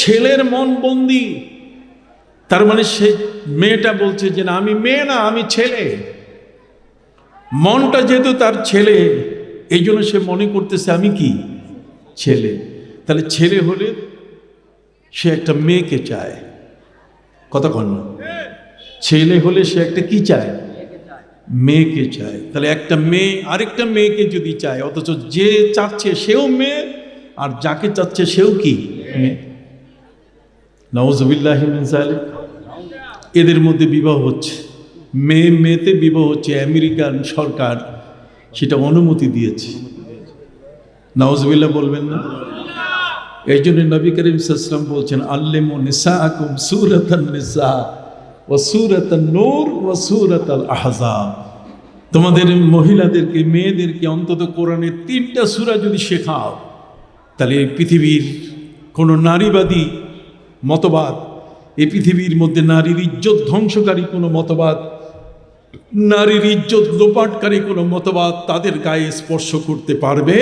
A: ছেলের মন বন্দী। তার মানে সে মেয়েটা বলছে যে না, আমি মেয়ে না, আমি ছেলে। মনটা যেহেতু তার ছেলে, এই জন্য সে মনে করতেছে আমি কি, ছেলে। তাহলে ছেলে হলে সে একটা মেয়েকে চায়, কতক্ষণ না, ছেলে হলে সে একটা কি চায়, মেয়েকে চায়। তাহলে একটা মেয়ে আরেকটা মেয়েকে যদি চায়, অথচ যে চাচ্ছে সেও মেয়ে, আর যাকে চাচ্ছে সেও কি মেয়ে। নাউজুবিল্লাহি মিন যালিক। এদের মধ্যে বিবাহ হচ্ছে, মেয়েতে বিবাহ হচ্ছে। আমেরিকান সরকার সেটা অনুমতি দিয়েছে। নাউজুবিল্লাহ বলবেন না? এই জন্য নবী করিম সাল্লাল্লাহু আলাইহি ওয়াসাল্লাম বলছেন, আল্লিমু নিসাআকুম সূরাতান নিসা ওয়া সূরাতান নূর ওয়া সূরাতাল আহজাব। তোমাদের মহিলাদেরকে, মেয়েদেরকে অন্তত কোরআনের 3টা সূরা যদি শেখাও, তাহলে এই পৃথিবীর কোনো নারীবাদী মতবাদ, এই পৃথিবীর মধ্যে নারীর ইজ্জত ধ্বংসকারী কোনো মতবাদ, নারীর ইজ্জত লোপাটকারী কোনো মতবাদ তাদের গায়ে স্পর্শ করতে পারবে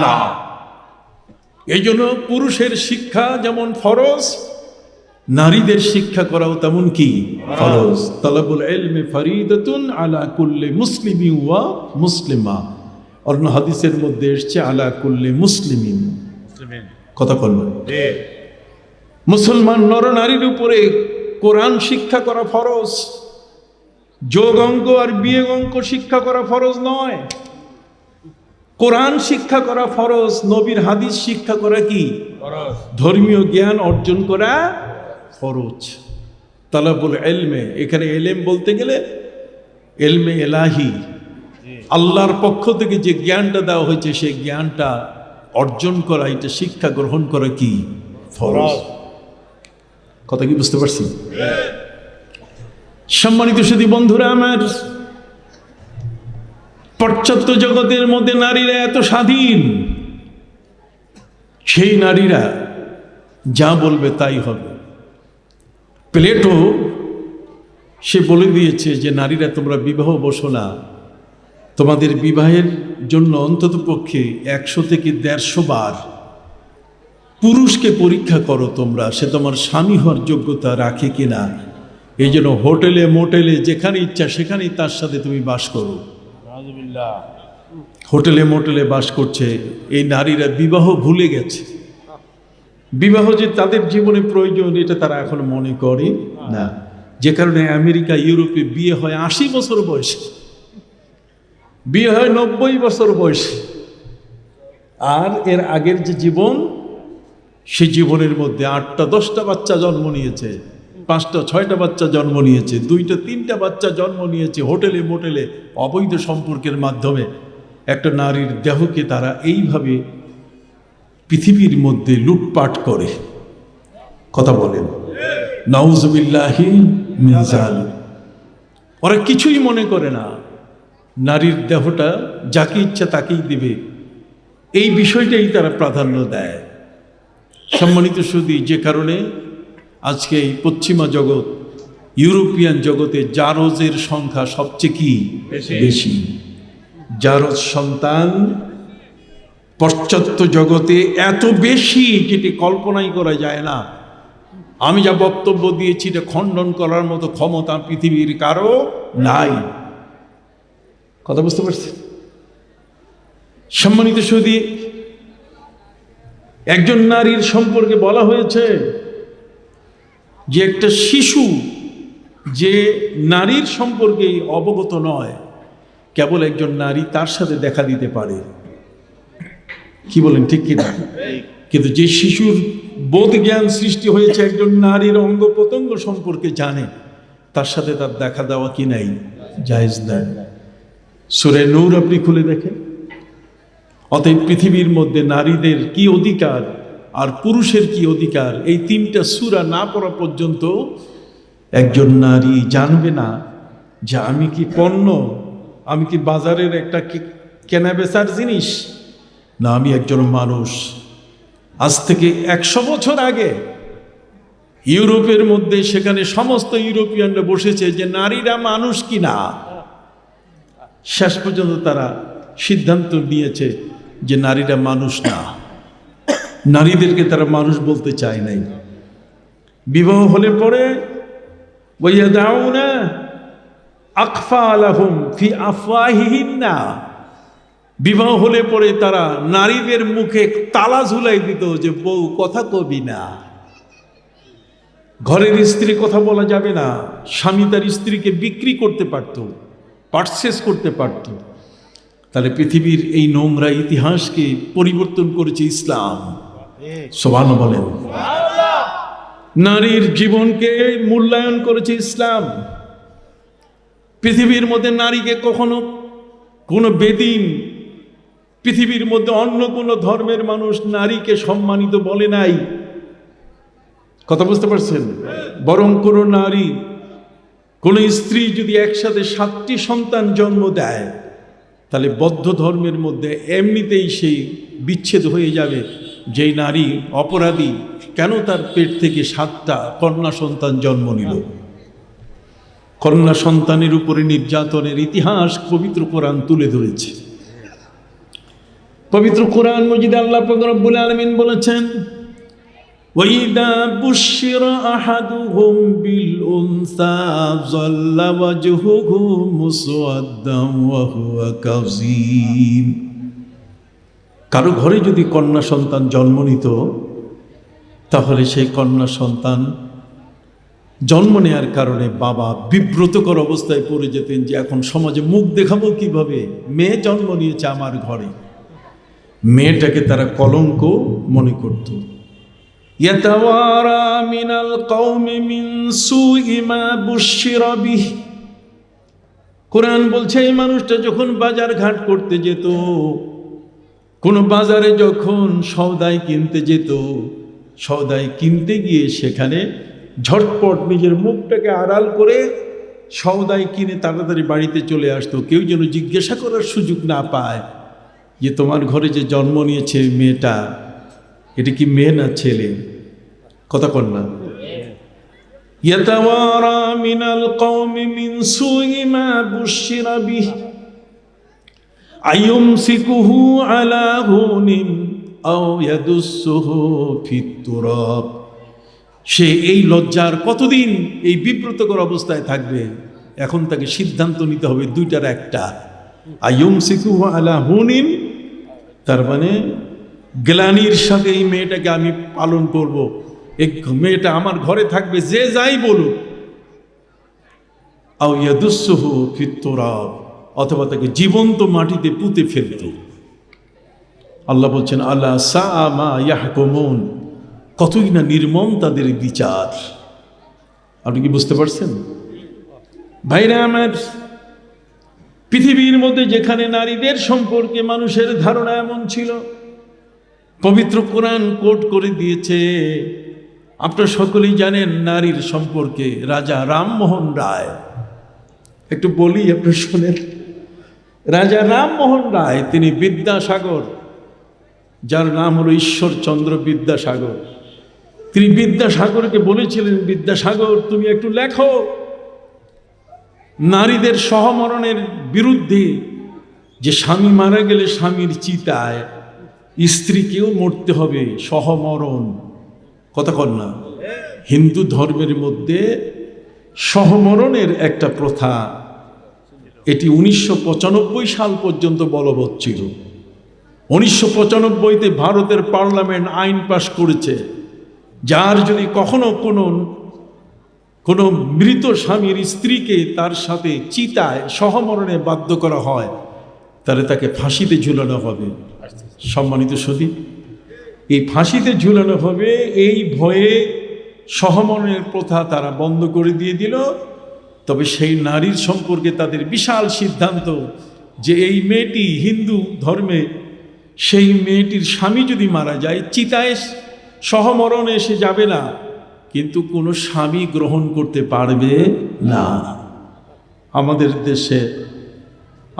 A: না। এই জন্য পুরুষের শিক্ষা যেমন ফরজ, নারীদের শিক্ষা করাও তেমন কি ফরজ। তালাবুল ইলমি ফরিদাতুন আলা কুল্লি মুসলিমিন ওয়া মুসলিমা। অন্য হাদিসের মধ্যে এসেছে আলা কুল্লি মুসলিমিন। কথা বলবেন, মুসলমান নরনারীর উপরে কোরআন শিক্ষা করা ফরজ। যোগ অঙ্ক আর বিয়োগ অঙ্ক শিক্ষা করা ফরজ নয়, কোরআন শিক্ষা করা ফরজ। নবীর হাদিস শিক্ষা করা কি ফরজ, ধর্মীয় জ্ঞান অর্জন করা ফরজ। তালাবুল ইলমে, এখানে ইলম বলতে গেলে ইলমে ইলাহি, আল্লাহর পক্ষ থেকে যে জ্ঞানটা দেওয়া হয়েছে সেই জ্ঞানটা অর্জন করা, এটা শিক্ষা গ্রহণ করা কি ফরজ। কথা কি বুঝতে পারছি? সম্মানিত সুধী বন্ধুরা আমার, পাশ্চাত্য জগতের মধ্যে নারীরা এত স্বাধীন, সেই নারীরা যা বলবে তাই হবে। প্লেটো সে বলে দিয়েছে যে নারীরা তোমরা বিবাহ বসো না, তোমাদের বিবাহের জন্য অন্তত পক্ষে 100 থেকে 150 বার পুরুষকে পরীক্ষা করো তোমরা, সে তোমার স্বামী হওয়ার যোগ্যতা রাখে কিনা। এই জন্য হোটেলে মোটেলে যেখানে ইচ্ছা সেখানেই তার সাথে তুমি বাস করো। হোটেলে মোটেলে বাস করছে এই নারীরা, বিবাহ ভুলে গেছে। বিবাহ যে তাদের জীবনে প্রয়োজন এটা তারা এখন মনে করে না, যে কারণে আমেরিকা ইউরোপে বিয়ে হয় 80 বছর বয়সে, বিয়ে হয় 90 বছর বয়সে। আর এর আগের যে জীবন, সে জীবনের মধ্যে 8টা 10টা বাচ্চা জন্ম নিয়েছে, 5টা 6টা বাচ্চা জন্ম নিয়েছে, 2টা 3টা বাচ্চা জন্ম নিয়েছে। হোটেলে মোটেলে অবৈধ সম্পর্কের মাধ্যমে একটা নারীর দেহকে তারা এইভাবে পৃথিবীর মধ্যে লুটপাট করে। কথা বলেন নাউজুবিল্লাহি মিন যালিক। ওরা কিছুই মনে করে না, নারীর দেহটা যাকে ইচ্ছা তাকেই দেবে, এই বিষয়টাই তারা প্রাধান্য দেয়। সম্মানিত সুধী, যে কারণে আজকে এই পশ্চিমা জগৎ, ইউরোপিয়ান জগতে জারজের সংখ্যা সবচেয়ে কি বেশি। জারজ সন্তান পাশ্চাত্য জগতে এত বেশি যেটি কল্পনাই করা যায় না। আমি যা বক্তব্য দিয়েছি এটা খণ্ডন করার মতো ক্ষমতা পৃথিবীর কারো নাই। কথা বুঝতে পারছেন? সম্মানিত সুধী, একজন নারীর সম্পর্কে বলা হয়েছে যে একটা শিশু যে নারীর সম্পর্কে অবগত নয়, কেবল একজন নারী তার সাথে দেখা দিতে পারে। কি বলেন, ঠিক কিনা? কিন্তু যে শিশুর বোধ জ্ঞান সৃষ্টি হয়েছে একজন নারীর অঙ্গ প্রত্যঙ্গ সম্পর্কে জানে, তার সাথে তার দেখা দেওয়া কি নাই, জায়েজ নাই। সূরা নূর আপনি খুলে দেখেন। অতএব পৃথিবীর মধ্যে নারীদের কি অধিকার আর পুরুষের কি অধিকার, এই 3টা সূরা না পড়া পর্যন্ত একজন নারী জানবে না যে আমি কি পণ্য, আমি কি বাজারের একটা কেনা বেচার জিনিস, না আমি একজন মানুষ। আজ থেকে 100 বছর আগে ইউরোপের মধ্যে সেখানে সমস্ত ইউরোপিয়ানরা বসেছে যে নারীরা মানুষ কি না। শেষ পর্যন্ত তারা সিদ্ধান্ত নিয়েছে যে নারীরা মানুষ না, নারীদেরকে তারা মানুষ বলতে চায় নাই। বিবাহ হলে পরে ওয়ায়াদাউনা আকফালাহুম ফি আফওয়াহিহিন্না, বিবাহ হলে পরে তারা নারীদের মুখে তালা ঝুলাই দিত যে বউ কথা কবি না। ঘরের স্ত্রী কথা বলা যাবে না। স্বামী তার স্ত্রীকে বিক্রি করতে পারত, পারচেস করতে পারত। তাহলে পৃথিবীর এই নোংরা ইতিহাসকে পরিবর্তন করেছে ইসলাম। সুবহানাল্লাহ বলেন। নারীর জীবনকে মূল্যায়ন করেছে ইসলাম। পৃথিবীর মধ্যে নারীকে কখনো কোনো বেদিন, পৃথিবীর মধ্যে অন্য কোনো ধর্মের মানুষ নারীকে সম্মানিত বলে নাই। কথা বুঝতে পারছেন? বরং কোনো নারী, কোনো স্ত্রী যদি একসাথে 7টি সন্তান জন্ম দেয়, তাহলে বৌদ্ধ ধর্মের মধ্যে এমনিতেই সেই বিচ্ছেদ হয়ে যাবে। যেই নারী অপরাধী, কেন তার পেট থেকে 7টা কন্যা সন্তান জন্ম নিল? কন্যা সন্তানের উপরে নির্যাতনের ইতিহাস পবিত্র কোরআন তুলে ধরেছে। পবিত্র কোরআন মজিদে আল্লাহ পাক রব্বুল আলামিন বলেছেন, ওয়াইদা বুশিরা আহাদুহুম বিল উনসা যাল্লা ওয়াজহুহু মুসওয়াদ্দান ওয়া হুয়া কাযীম। কারো ঘরে যদি কন্যা সন্তান জন্ম নিত, তাহলে সেই কন্যা সন্তান জন্ম নেয়ার কারণে বাবা বিব্রতকর অবস্থায় পড়ে যেতেন যে এখন সমাজে মুখ দেখাবো কিভাবে, মেয়ে জন্ম নিয়েছে আমার ঘরে। মেয়েটাকে তারা কলঙ্ক মনে করত। ইয়াতাওয়ারা মিনাল কওমি মিন সুই মা বুশিরা বিহি। কোরআন বলছে এই মানুষটা যখন বাজার ঘাট করতে যেত, কোনো বাজারে যখন সওদাই কিনতে যেত, সওদাই কিনতে গিয়ে সেখানে ঝটপট নিজের মুখটাকে আড়াল করে সওদাই কিনে তাড়াতাড়ি বাড়িতে চলে আসতো। কেউ যেন জিজ্ঞাসা করার সুযোগ না পায় যে তোমার ঘরে যে জন্ম নিয়েছে মেয়েটা, এটা কি মেয়ে না ছেলে? কথা কন না? ইয়াতাওয়ারা মিনাল কওমি মিন সুই মা বুশিরা বিহি আইয়ুমসিকুহু আলা হুনিন আও ইয়াদুসসুহু ফিত তুরাব। সে এই লজ্জার কতদিন এই বিব্রতকর অবস্থায় থাকবে? এখন তাকে সিদ্ধান্ত নিতে হবে দুইটার একটা। আইয়ুমসিকুহু আলা হুনিন, তার মানে গ্লানির সাথে এই মেয়েটাকে আমি পালন করব, এই মেয়েটা আমার ঘরে থাকবে যে যাই বলুক। আও ইয়াদুসসুহু ফিত তুরাব, অথবা তাকে জীবন্ত মাটিতে পুঁতে ফেলত। আল্লাহ বলছেন আল্লাহ সাআ মা ইয়াহকুমুন, কতই না নির্মম তাদের বিচার। আপনি কি বুঝতে পারছেন ভাইরা আমার? পৃথিবীর মধ্যে যেখানে নারীদের সম্পর্কে মানুষের ধারণা এমন ছিল, পবিত্র কোরআন কোট করে দিয়েছে। আপনারা সকলেই জানেন নারীর সম্পর্কে রাজা রামমোহন রায়। একটু বলি, আপনি শোনেন। রাজা রামমোহন রায়, তিনি বিদ্যাসাগর, যার নাম হলো ঈশ্বরচন্দ্র বিদ্যাসাগর, তিনি বিদ্যাসাগরকে বলেছিলেন, বিদ্যাসাগর তুমি একটু লেখো নারীদের সহমরণের বিরুদ্ধে, যে স্বামী মারা গেলে স্বামীর চিতায় স্ত্রীকেও মরতে হবে, সহমরণ। কথা কন না? হিন্দু ধর্মের মধ্যে সহমরণের একটা প্রথা, এটি 1995 সাল পর্যন্ত বলবৎ ছিল। 1995-তে ভারতের পার্লামেন্ট আইন পাশ করেছে, যার যদি কখনো কোনো মৃত স্বামীর স্ত্রীকে তার সাথে চিতায় সহমরণে বাধ্য করা হয়, তাহলে তাকে ফাঁসিতে ঝুলানো হবে। সম্মানিত সুধী, এই ফাঁসিতে ঝুলানো হবে, এই ভয়ে সহমরণের প্রথা তারা বন্ধ করে দিয়ে দিল। তবে সেই নারীর সম্পর্কে তাদের বিশাল সিদ্ধান্ত যে এই মেয়েটি হিন্দু ধর্মে, সেই মেয়েটির স্বামী যদি মারা যায় চিতায় সহমরণে এসে যাবে না, কিন্তু কোনো স্বামী গ্রহণ করতে পারবে না। আমাদের দেশে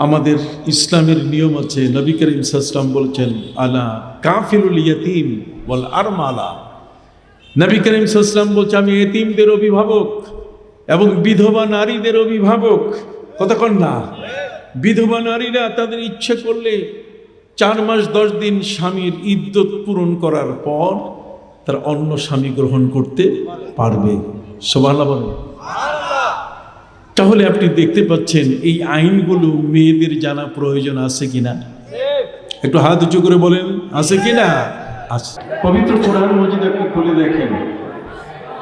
A: আমাদের ইসলামের নিয়ম আছে, নবী করিম সাল্লাল্লাহু আলাইহি ওয়াসাল্লাম বলছেন আলা কাফিলুল ইয়াতীম ওয়াল আরমালা। নবী করিম সাল্লাল্লাহু আলাইহি ওয়াসাল্লাম বলছে আমি এতিমদের অভিভাবক এবং বিধবা নারীদের অভিভাবক। কতক্ষণ না? বিধবা নারীরা তাদের ইচ্ছে করলে 4 মাস 10 দিন স্বামীর ইদ্যত পূরণ করার পর তার অন্য স্বামী গ্রহণ করতে পারবে। সুবহানাল্লাহ বলেন। তাহলে আপনি দেখতে পাচ্ছেন এই আইনগুলো মেয়েদের জানা প্রয়োজন আছে কিনা? একটু হাত উঁচু করে বলেন, আছে কিনা? আছে। পবিত্র কোরআন মজিদ আপনি খুলে দেখেন,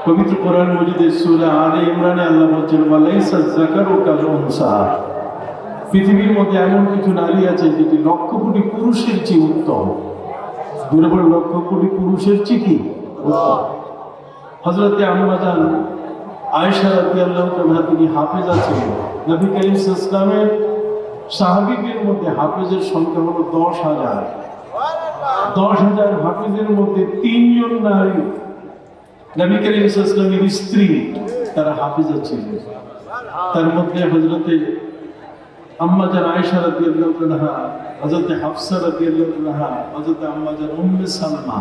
A: পবিত্র কোরআন মজিদের সূরা আলে ইমরানে আল্লাহ বলছেন ওয়ালাইসা যাকারু কাল উনসা। পৃথিবীর মধ্যে এমন কিছু নারী আছে যেটি লক্ষ কোটি পুরুষের চেয়ে উত্তম। দূরে বলে লক্ষ কোটি পুরুষের চেয়ে কি উত্তম। হযরতে আম্মা জান আয়েশা রাদিয়াল্লাহু তাআলা তিনি হাফেজা ছিলেন। নবী করিম সাল্লাল্লাহু আলাইহি ওয়াসাল্লামের সাহাবীদের মধ্যে হাফেজের সংখ্যা হলো 10,000। 10,000 হাফেজের মধ্যে 3 জন নারী নবী করিম সাল্লাল্লাহু আলাইহি ওয়াসাল্লামের স্ত্রী, তারা হাফেজা ছিলেন। তার মধ্যে হযরতে আম্মা জান আয়েশা রাদিয়াল্লাহু তাআলা, হযরতে হাফসা রাদিয়াল্লাহু তাআলা, হযরতে আম্মা জান উম্মে সালমা,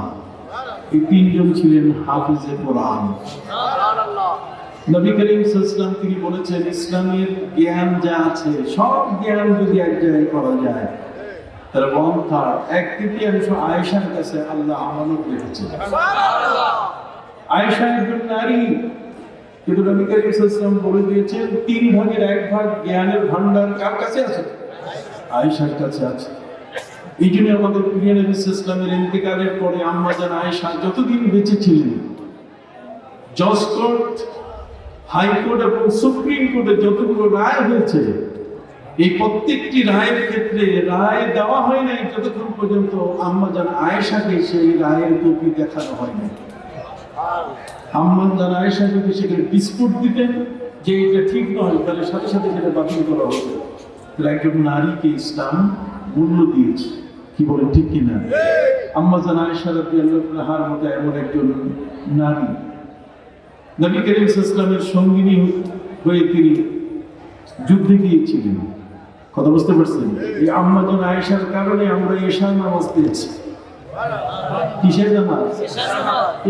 A: এই 3 জন ছিলেন হাফেজে কোরআন। সুবহানাল্লাহ। নবী করিম সাল্লাল্লাহু আলাইহি ওয়াসাল্লাম তিনি বলেছেন ইসলামের জ্ঞান যা আছে সব জ্ঞান যদি এক জায়গায় করা যায়, তার 1/3 আয়েশার কাছে আল্লাহ আমানত রেখেছেন। সুবহানাল্লাহ। আয়েশা একজন নারী, কিন্তু নবী করিম সাল্লাল্লাহু আলাইহি ওয়াসাল্লাম বলে দিয়েছেন 3 ভাগের 1 ভাগ জ্ঞানের ভান্ডার কার কাছে আছে? আয়েশার কাছে আছে। এই জন্য আমাদের প্রিয় নবী সাল্লাল্লাহু আলাইহি ওয়াসাল্লামের ইন্তেকালের পরে আম্মা জান আয়েশা যতদিন বেঁচে ছিলেন, জজ কোর্ট, হাইকোর্ট এবং সুপ্রিম কোর্টে যতগুলো রায় হয়েছে, এই প্রত্যেকটি রায়ের ক্ষেত্রে রায় দেওয়া হয় নাই যতক্ষণ পর্যন্ত আম্মা জান আয়েশাকে সেই রায়ের কপি দেখানো হয়নি। আম্মা জান আয়েশা যদি সেখানে ডিসপুট দিতেন যে এটা ঠিক নয়, তাহলে সাথে সাথে সেটা বাতিল করা হতো। তাহলে একজন নারীকে ইসলাম মূল্য দিয়েছে, কি বলেন ঠিক কিনা? আম্মা জান আয়েশা রাদিয়াল্লাহু তাআলার মতো এমন একজন নারী, নবী করিম সাল্লাল্লাহু আলাইহি ওয়াসাল্লামের সঙ্গিনী হয়ে তিনি যুদ্ধে গিয়েছিলেন। কথা বুঝতে পারছেন? এই আম্মা জান আয়েশার কারণে আমরা ঈশার নামাজ পেয়েছি।
B: কিসের নামাজ?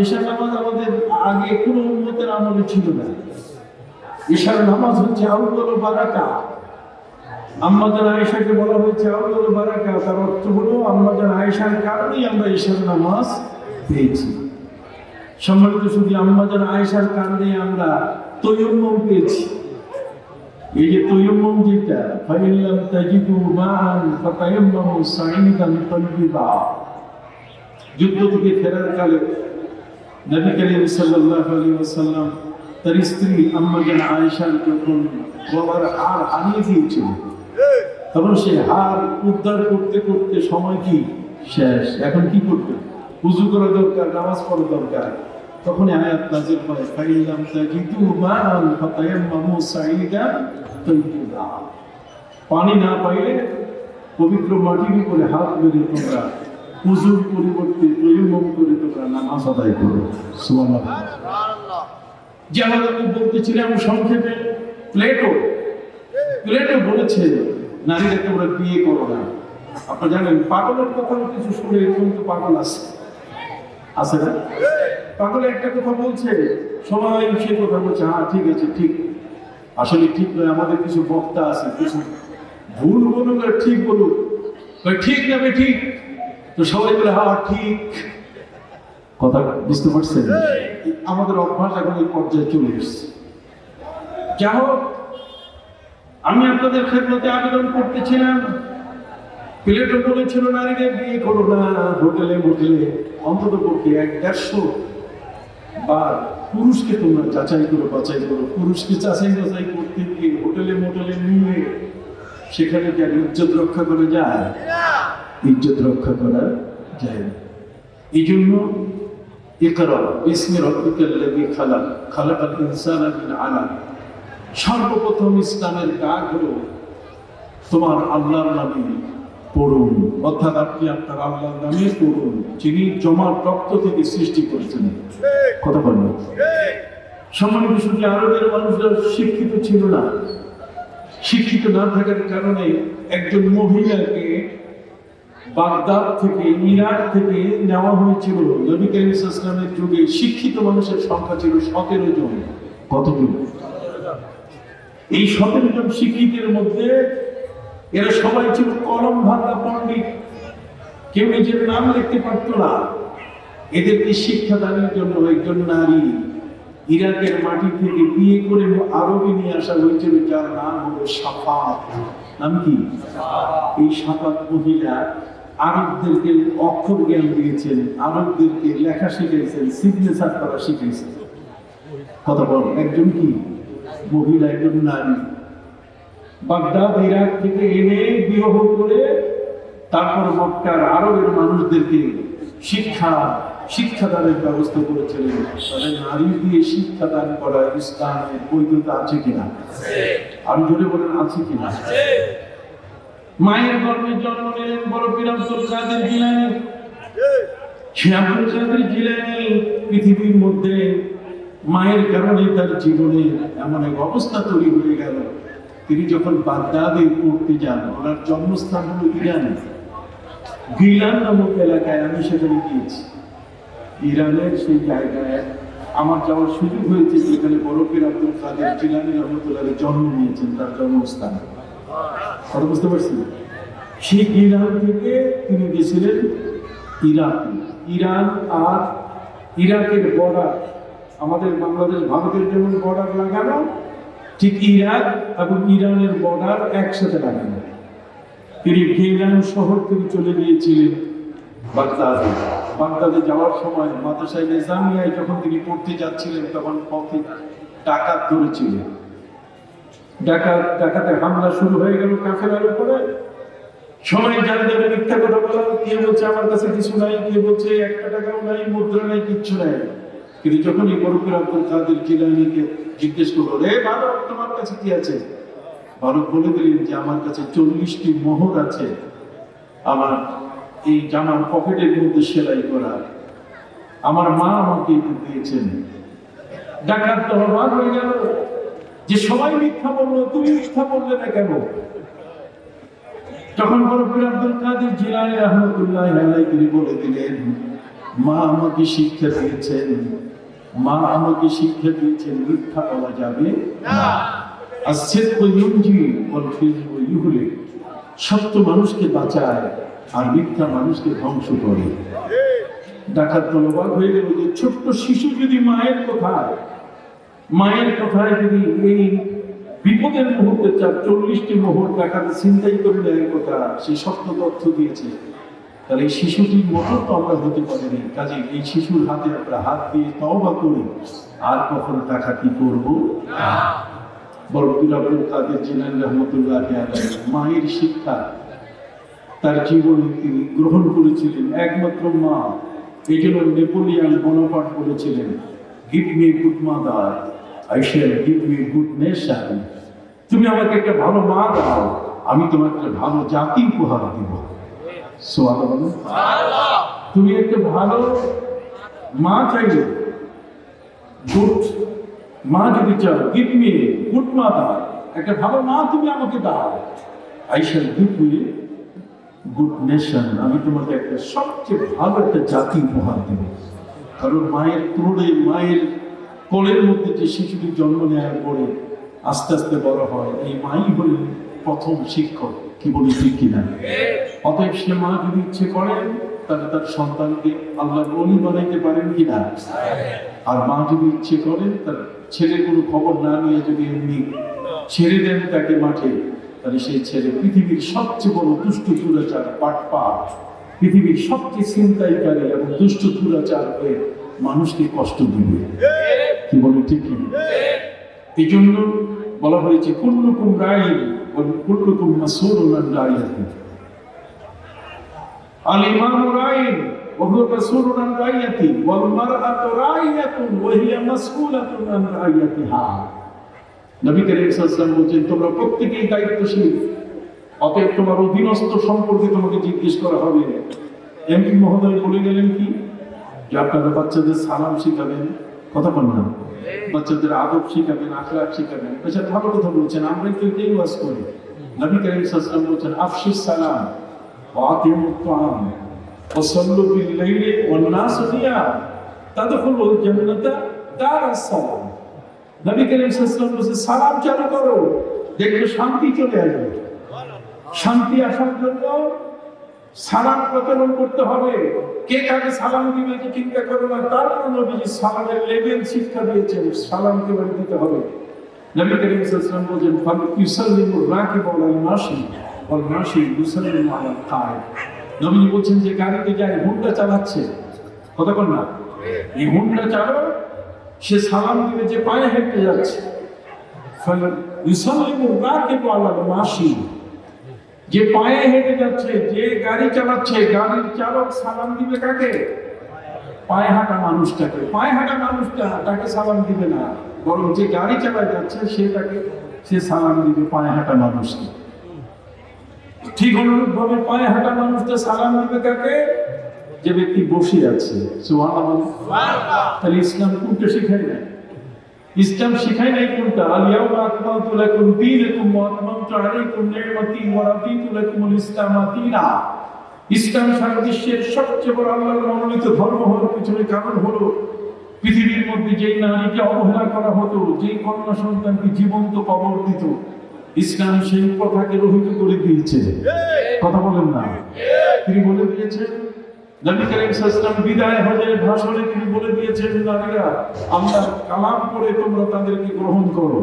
B: ঈশার নামাজ আমাদের আগে কোনো উম্মতের আমলে ছিল না। ঈশার নামাজ হচ্ছে আউয়ালু বারাকা। আম্মাজান আয়েশাকে বলা হয়েছে আউয়ালু বারাকা, তার অর্থ হলো আম্মাজান আয়েশার কারণেই আমরা ঈশার নামাজ পেয়েছি। সম্মানিত শুধু আম্মাজান আয়েশার কারণে আমরা তায়াম্মুম পেয়েছি। এই যে তায়াম্মুম, যেটা ফাইল্লাম তাজিদু মান ফাতায়াম্মামু সাঈদান তাইয়্যিবা, যুদ্ধ থেকে ফেরার কালে নবী করিম সাল্লাল্লাহু আলাইহি ওয়াসাল্লাম তার স্ত্রী আম্মাজান আয়েশার যখন গলার হার হারিয়ে দিয়েছিল, তখন সে হার উদ্ধার করতে করতে সময় কি শেষ, এখন কি করতে? ওযু করা দরকার, নামাজ পড়া দরকার। তখন আয়াত নাযিল হয় ফাইল্লাম তাজিদু মান ফাতায়াম্মামু সাঈদান তাইয়্যিবা, পানি না পাইলে পবিত্র মাটির উপরে হাত মেরে তোমরা ওযুর পরিবর্তে তায়াম্মুম করে তোমরা নামাজ আদায় করো। সুবহানাল্লাহ। যেমন আমি বলতেছিলাম সংক্ষেপে, প্লেটো বলেছে নারীরা তোমরা বিয়ে করো না। আপনারা জানেন পাগলের কথাও কিছু শুনে কিন্তু পাগল আছে না? পাগলে একটা কথা বলছে, সবাই সে কথা বলছে, হ্যাঁ ঠিক আছে, ঠিক। আসলে ঠিক নয়, আমাদের কিছু বক্তা আছে, কিছু ভুল বলুক আর ঠিক বলুক, ঠিক না ঠিক, তো সবাই বলে হ্যাঁ ঠিক। কথা বুঝতে পারছেন? আমাদের অভ্যাস এখন এই পর্যায়ে চলে এসছে। যা হোক, আমি আপনাদের খেদমতে আবেদন করতেছিলাম, প্লেটো বলেছিল নারীদের বিয়ে করো না। হোটেলে অন্তত পক্ষে 150 বার পুরুষকে তোমরা যাচাই করো, বাছাই করো। পুরুষকে যাচাই বাছাই করতে গিয়ে হোটেলে নিয়ে সেখানে কি ইজ্জত রক্ষা করা যায়? ইজ্জত রক্ষা করা যায় না। এই জন্য ইকরা বিসমি রাব্বিকাল্লাযী খালাক, খালাকাল ইনসানা মিন আলাক, সর্বপ্রথম ইসলামের কাজ হলো তোমার আল্লাহর নামে পড়ুন, অর্থাৎ আপনি আপনার আল্লাহর নামে পড়ুন, যিনি জমাট রক্ত থেকে সৃষ্টি করেছেন। কথা বলবেন? সম্মানিত শুধু আরবের মানুষরা শিক্ষিত ছিল না। শিক্ষিত না থাকার কারণে একজন মহিলাকে বাগদাদ থেকে, ইরাক থেকে নেওয়া হয়েছিল। নবী করিম সাল্লাল্লাহু আলাইহি ওয়াসাল্লামের যুগে শিক্ষিত মানুষের সংখ্যা ছিল 17 জন। কতজন? এই 17 জন শিক্ষিতের মধ্যে এরা সবাই ছিল কলম ভাঙা পণ্ডিত, কেউ নিজের নাম লিখতে পারত না। এদেরকে শিক্ষাদানের জন্য একজন নারী ইরাকের মাটি থেকে বিয়ে করে আরবে নিয়ে আসা হয়েছিল, যার নাম হলো সাফাত। নাম কি? এই সাফাত মহিলা আরবদেরকে অক্ষর জ্ঞান দিয়েছেন, আরবদেরকে লেখা শিখাইছেন, সিগনেচার করা শিখাইছেন। কথা বল, একজন কি মহিলা, একজন নারী বাগদাদ ইরাক থেকে এনে বিবাহ করে তারপর মক্কার আরবের মানুষদেরকে শিক্ষাদানের ব্যবস্থা করেছিলেন। তাহলে নারী দিয়ে শিক্ষাদান করা ইসলামের বৈধতা আছে কিনা? আমি জোরে বলেন, আছে কিনা? মায়ের গর্ভে জন্ম নিলেন বড় পীর আব্দুল কাদের জিলানী। সে আব্দুল কাদের জিলানী পৃথিবীর মধ্যে মায়ের কারণে তার জীবনে এমন এক অবস্থা তৈরি হয়ে গেল, তিনি যখন বাগদাদে পড়তে যান, ওনার জন্মস্থান হলো ইরানে, গিলান নামক এলাকায়। আমি সেখানে গিয়েছি, ইরানের সেই জায়গায় আমার যাওয়ার সুযোগ হয়েছে, যেখানে বড় পীর আব্দুল কাদের জিলানী রহমতুল্লাহ জন্ম নিয়েছেন, তার জন্মস্থান। কথা বুঝতে পারছি? সেই ইরান থেকে তিনি গেছিলেন ইরাক। ইরান আর ইরাকের বর্ডার, আমাদের বাংলাদেশ ভারতের যেমন বর্ডার লাগানো, ঠিক ইরাক এবং ইরানের বর্ডার একসাথে লাগানো। তিনি গিলান শহর থেকে চলে গিয়েছিলেন বাগদাদে। বাগদাদে যাওয়ার সময় মাদ্রাসায়ে নিজামিয়ায় যখন তিনি পড়তে যাচ্ছিলেন, তখন পথে ডাকাত ধরেছিলেন। ডাকাতের হামলা শুরু হয়ে গেল কাফেলার উপরে। সবাই যারা যারা মিথ্যা কথা বলা, কে বলছে আমার কাছে কিছু নাই, কে বলছে 1 টাকাও নাই, মুদ্রা নাই, কিচ্ছু নাই। কিন্তু যখন এই বড় পীর আব্দুল কাদের জিলানীকে জিজ্ঞেস করলো, রে বালক, তোমার কাছে কি আছে? বালক বলে দিলেন যে আমার কাছে 40টি মোহর আছে, আমার এই জামার পকেটের মধ্যে সেলাই করা, আমার মা আমাকে দিয়েছেন। ডাকাত তো অবাক হয়ে গেল যে সবাই মিথ্যা বললো, তুমি মিথ্যা বললে না কেন? যখন বড় পীর আব্দুল কাদের জিলানী রাহমাতুল্লাহ আলাইহি তিনি বলে দিলেন, মা আমাকে শিক্ষা দিয়েছেন, মা আমাকে শিক্ষা দিয়েছেন মিথ্যা বলা যাবে না। আসিদকু ইউনজি ওয়াল কিযবু ইহলিক। সত্য মানুষকে বাঁচায় আর মিথ্যা মানুষকে ধ্বংস করে। ডাকাত অবাক হয়ে গেল যে ছোট্ট শিশু যদি মায়ের কথায় যদি এই বিপদের মুহূর্তে 40টি মোহর টাকাতে ছিনতাই করে নেওয়ার কথা সে সত্য তথ্য দিয়েছে, তাহলে এই শিশুটির মতো তো আমরা হতে পারিনি। কাজে এই শিশুর হাতে আমরা হাত দিয়ে তওবা করি, আর কখনো টাকা কি করবো না। বড় পীর আব্দুল কাদের জিলানী রাহমাতুল্লাহ আলাইহি মায়ের শিক্ষা তার জীবনে তিনি গ্রহণ করেছিলেন একমাত্র মা। এই জন্য নেপোলিয়ান বোনাপার্ট বলেছিলেন, give me good mother, I shall give me good nation. তুমি আমাকে একটা ভালো মা দাও, আমি তোমাকে একটা ভালো জাতি উপহার দিব। সুবহানাল্লাহ। তুমি একটা ভালো মা চাইলে, গুড মা যদি চাও, গিভ মি গুড মাদার, একটা ভালো মা তুমি আমাকে দাও, I shall give me good nation, আমি তোমাকে একটা সবচেয়ে ভালো একটা জাতি উপহার দেব। কারণ মায়ের ক্রোড়ে, মায়ের কোলের মধ্যে যে শিশুটি জন্ম নেওয়ার পরে আস্তে আস্তে বড় হয়, এই মাই হলেন প্রথম শিক্ষক। কি বলি ঠিক কিনা? অতএব সে মা যদি ইচ্ছে করেন তাহলে তার সন্তানকে আল্লাহর ওলি বানাইতে পারেন কিনা? আর মা যদি ইচ্ছে করেন তার ছেলের কোনো খবর না নিয়ে যদি এমনি ছেড়ে দেন তাকে মাঠে, তাহলে সেই ছেলে পৃথিবীর সবচেয়ে বড় দুষ্ট দুরাচার পাটপাট, পৃথিবীর সবচেয়ে ছিনতাইকারী এবং দুষ্ট দুরাচার হয়ে মানুষকে কষ্ট দিবে। কি বলে ঠিক কি? এই জন্য বলা হয়েছে কুল্লুকুম রাইন ওয়া কুল্লুকুম মাসউলুন আন রাইয়াতি। আল ইমামু রাইন ওয়া হুয়া মাসউলুন আন রাইয়াতি ওয়াল মারআতু রাইয়াতুন ওয়া হিয়া মাসউলাতুন আন রাইয়াতিহা। নবী করিম সাল্লাল্লাহু আলাইহি ওয়াসাল্লাম বলেন, তোমরা প্রত্যেকেই দায়িত্বশীল, অতএব তোমার অধীনস্থ সম্পর্কে তোমাকে জিজ্ঞেস করা হবে। এমপি মহোদয় বলে গেলেন কি যে আপনারা বাচ্চাদের সালাম শিখাবেন, কথা বল না, বাচ্চাদের আদব শিখাবেন, আখলাক শিখাবেন। আচ্ছা, ভালো কথা বলছেন, আমরা তো এটাই ওয়াজ করি। নবী করিম সাল্লাল্লাহু আলাইহি ওয়াসাল্লাম বলেছেন, আফশিস সালাম ওয়া আতিমুত তাআম ওয়া সাল্লু বিল লাইলি ওয়ান নাসু নিয়াম তাদখুলুল জান্নাতা দারাস সালাম। নবী করিম সাল্লাল্লাহু আলাইহি ওয়াসাল্লাম বলেছেন, সালাম চালু করো, দেখবে শান্তি চলে আসবে। শান্তি আসার জন্য সালাম প্রচলন করতে হবে। কে কাকে সালাম দিবে কি চিন্তা করো না, তারপর নবীজি সালামের লেভেল শিক্ষা দিয়েছেন, সালাম কিভাবে দিতে হবে। নবী করিম সাল্লাল্লাহু আলাইহি ওয়াসাল্লাম বলেন, ফাল ইউসাল্লিমু রাকিবু আলাল মাশি ওয়াল মাশি ইউসাল্লিমু আলাল কায়েদ। নবীজি বলেন যে গাড়িতে যায়, হুন্ডা চালাচ্ছে, কথা বল না, এই হুন্ডা চালক সে সালাম দিবে যে পায়ে হেঁটে যাচ্ছে। ফাল ইউসাল্লিমু রাকিবু আলাল মাশি, যে পায়ে হেঁটে যাচ্ছে, যে গাড়ি চালাচ্ছে, গাড়ির চালক সালাম দিবে কাকে? পায়ে হাঁটা মানুষটাকে। পায়ে হাঁটা মানুষটা তাকে সালাম দিবে না, বরং যে গাড়ি চালায় যাচ্ছে সে সালাম দিবে পায়ে হাঁটা মানুষকে। ঠিক অনুরূপ ভাবে পায়ে হাঁটা মানুষটা সালাম দিবে কাকে? যে ব্যক্তি বসে আছে। সুবহানাল্লাহ। তাহলে ইসলাম কোনটা শিখায় না? ইসলাম শিখায় নাই কোনটা? আল ইয়াউমা আকমালতু লাকুম দীনাকুম ওয়া আতমামতু আলাইকুম নি'মাতি ওয়া রাদিতু লাকুমুল ইসলাম দীনা। ইসলাম সারা বিশ্বের সবচেয়ে বড় আল্লাহর মনোনীত ধর্ম হওয়ার পিছনে কারণ হলো, পৃথিবীর মধ্যে যেই নারীকে অবহেলা করা হতো, যেই কন্যা সন্তানকে জীবন্ত কবর দিত, ইসলাম সেই প্রথাকে রহিত করে দিয়েছে। কথা বলেন না? তিনি বলে দিয়েছেন, নবী করিম সাল্লাল্লাহু আলাইহি ওয়াসাল্লাম বিদায় হজের ভাষণে তিনি বলে দিয়েছেন, নারীরা আল্লাহর কালাম করে তোমরা তাদেরকে গ্রহণ করো,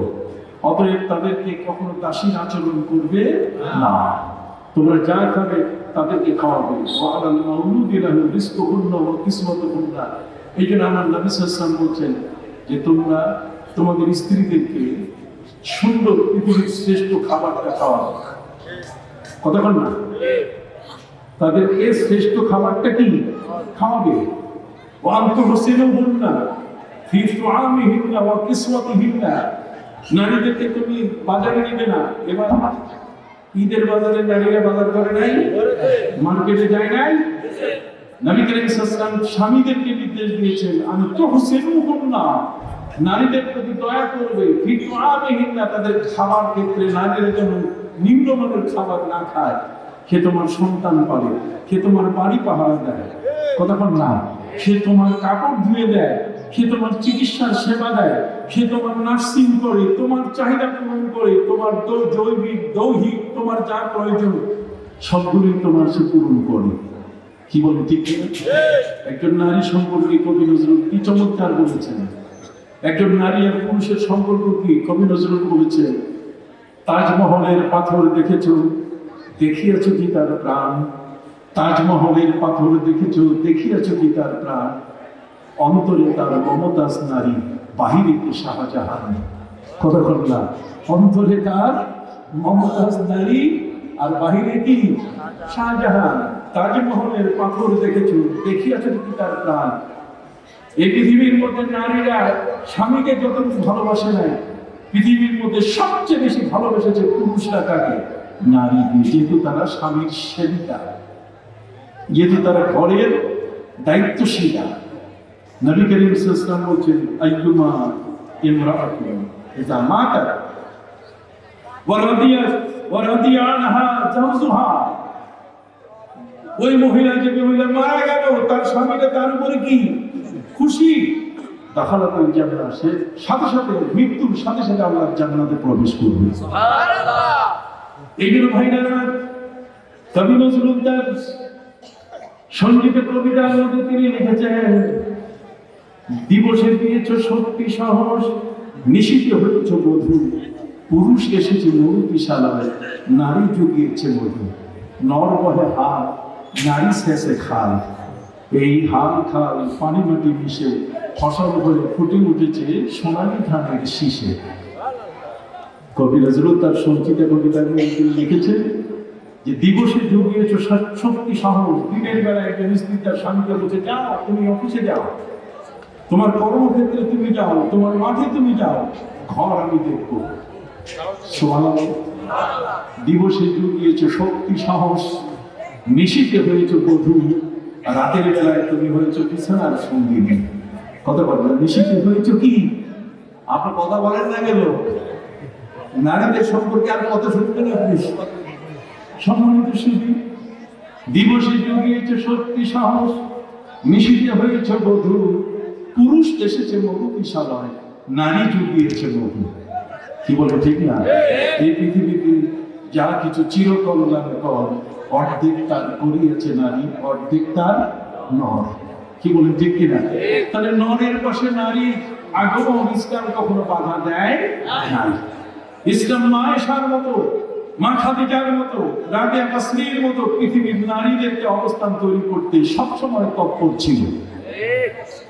B: অতএব তাদেরকে কখনো দাসীর আচরণ করবে না, তোমরা যা খাবে তাদেরকে খাওয়াবে। ওয়া আলাল মাউলুদি লাহু রিজকুহুন্না ওয়া কিসওয়াতুহুন্না। এই জন্য আমার নবী সাল্লাল্লাহু আলাইহি ওয়াসাল্লাম বলছেন যে তোমরা তোমাদের স্ত্রীদেরকে সুন্দর পৃথিবীর শ্রেষ্ঠ খাবারটা খাওয়াবে। কথা বল না, তাদেরকে শ্রেষ্ঠ খাবারটা কি খাওয়াবে। ওয়া আনতুহসিনুহুন্না ফি তুআমিহিন্না ওয়া কিসওয়াতিহিন্না। নারীদেরকে তুমি বাজারে নিবে না। এবার ঈদের বাজারে নারীরা বাজার করে নাই, মার্কেটে যায় নাই। নবী করিম সাল্লাল্লাহু আলাইহি ওয়াসাল্লাম স্বামীদেরকে নির্দেশ দিয়েছেন, আনতুহসিনুহুন্না, নারীদের প্রতি দয়া করবে, ফি তুআমিহিন্না, তাদের খাবার ক্ষেত্রে নারীরা যেন নিম্নমানের খাবার না খায়। সে তোমার সন্তান পালে, সে তোমার বাড়ি পাহারা দেয়, কতক্ষণ না, সে তোমার কাপড় ধুয়ে দেয়, সে তোমার চিকিৎসার সেবা দেয়, সে তোমার নার্সিং করে, তোমার চাহিদা পূরণ করে, তোমার জৈবিক দৈহিক তোমার যা প্রয়োজন সবগুলি তোমার সে পূরণ করে। কি বলে ঠিক কিনা? একজন নারী সম্পর্কে কবি নজরুল কি চমৎকার বলেছেন। একজন নারী আর পুরুষের সম্পর্ক কি কবি নজরুল বলেছেন, তাজমহলের পাথর দেখেছ, দেখিয়াছ কি তার প্রাণ, তাজমহলের পাথর দেখেছ, দেখিয়াছ কি তার প্রাণ, অন্তরে তার মমতাজ নারী, বাহিরেতে শাহজাহান। কতক্ষণ না, অন্তরে তার মমতাজ নারী আর বাহিরে কি শাহজাহান। তাজমহলের পাথর দেখেছ, দেখিয়াছ কি তার প্রাণ। এই পৃথিবীর মধ্যে নারীরা স্বামীকে যত ভালোবাসে নাই, পৃথিবীর মধ্যে সবচেয়ে বেশি ভালোবেসেছে পুরুষরা কাকে? নারী। যেহেতু তারা স্বামীর সেবিকা, যেহেতু তারা ঘরের দায়িত্বশীলা। নবী করিম সাল্লাল্লাহু আলাইহি ওয়াসাল্লাম বলছেন, আইয়ুমা ইমরাআতিন ইযা মাতাত ওয়া রাদিয়া আনহা জাওজুহা, ওই মহিলা যে মহিলা মারা গেল, তার স্বামীরা তার উপরে কি খুশি, দাখালাতুল জান্নাহ, সে সাথে সাথে মৃত্যুর সাথে সাথে আল্লাহর জান্নাতে প্রবেশ করবে। সুবহানাল্লাহ। এই জন্য ভাইরা, কবি নজরুল তার সঙ্গীত কবিতার মধ্যে তিনি লিখেছেন, দিবসে দিয়েছ শক্তি সাহস, নিশীথে হয়েছ বধূ, পুরুষ এসেছে মরুতিশালায়, নারী জুগিয়েছে মধু, নর বহে হাল, নারী শেষে খাল, এই হাল খাল পানি মাটি মিশে ফসল হয়ে ফুটে উঠেছে সোনালী ধানের শীষে। কবি নজরুল তার সঞ্চিত কবিতার মধ্যে লিখেছেন যে দিবসে জুগিয়েছ শক্তি সাহস, দিনের বেলায় একজন স্ত্রী তার স্বামীকে বলছে, যাও তুমি অফিসে যাও, তোমার কর্মক্ষেত্রে তুমি যাও, তোমার মাঠে তুমি যাও, ঘর আমি দেখবো। সুবহানাল্লাহ। দিবসে জুগিয়েছ শক্তি সাহস, নিশীথে হয়েছ বধূ, রাতের বেলায় তুমি হয়েছ বিছানার সঙ্গিনী। কথা বলবেন, নিশীথে হয়েছ কি? আপনার কথা বলেন না গেল, নারীদের সম্পর্কে আর কত শুনবেন আপনি? সম্মানিত সুধী, দিবসে জুগিয়েছ শক্তি সাহস, নিশীথে হয়েছ বধূ, পুরুষ এসেছে মরুতিশালায়, নারী জুগিয়েছে মধু। কি বলে ঠিক না? এই পৃথিবীতে যা কিছু চিরকল্যাণকর, অর্ধেক তার করিয়েছে নারী, অর্ধেক তার নর। কি বলে ঠিক কিনা? তাহলে নরের পাশে নারী আগমন ইসলাম কখনো বাধা দেয় না। ইসলাম মা আয়েশার মতো, মা খাদিজার মতো, রাবিয়া তাসলির মতো পৃথিবীর নারীদেরকে অবস্থান তৈরি করতে সবসময় তৎপর ছিল।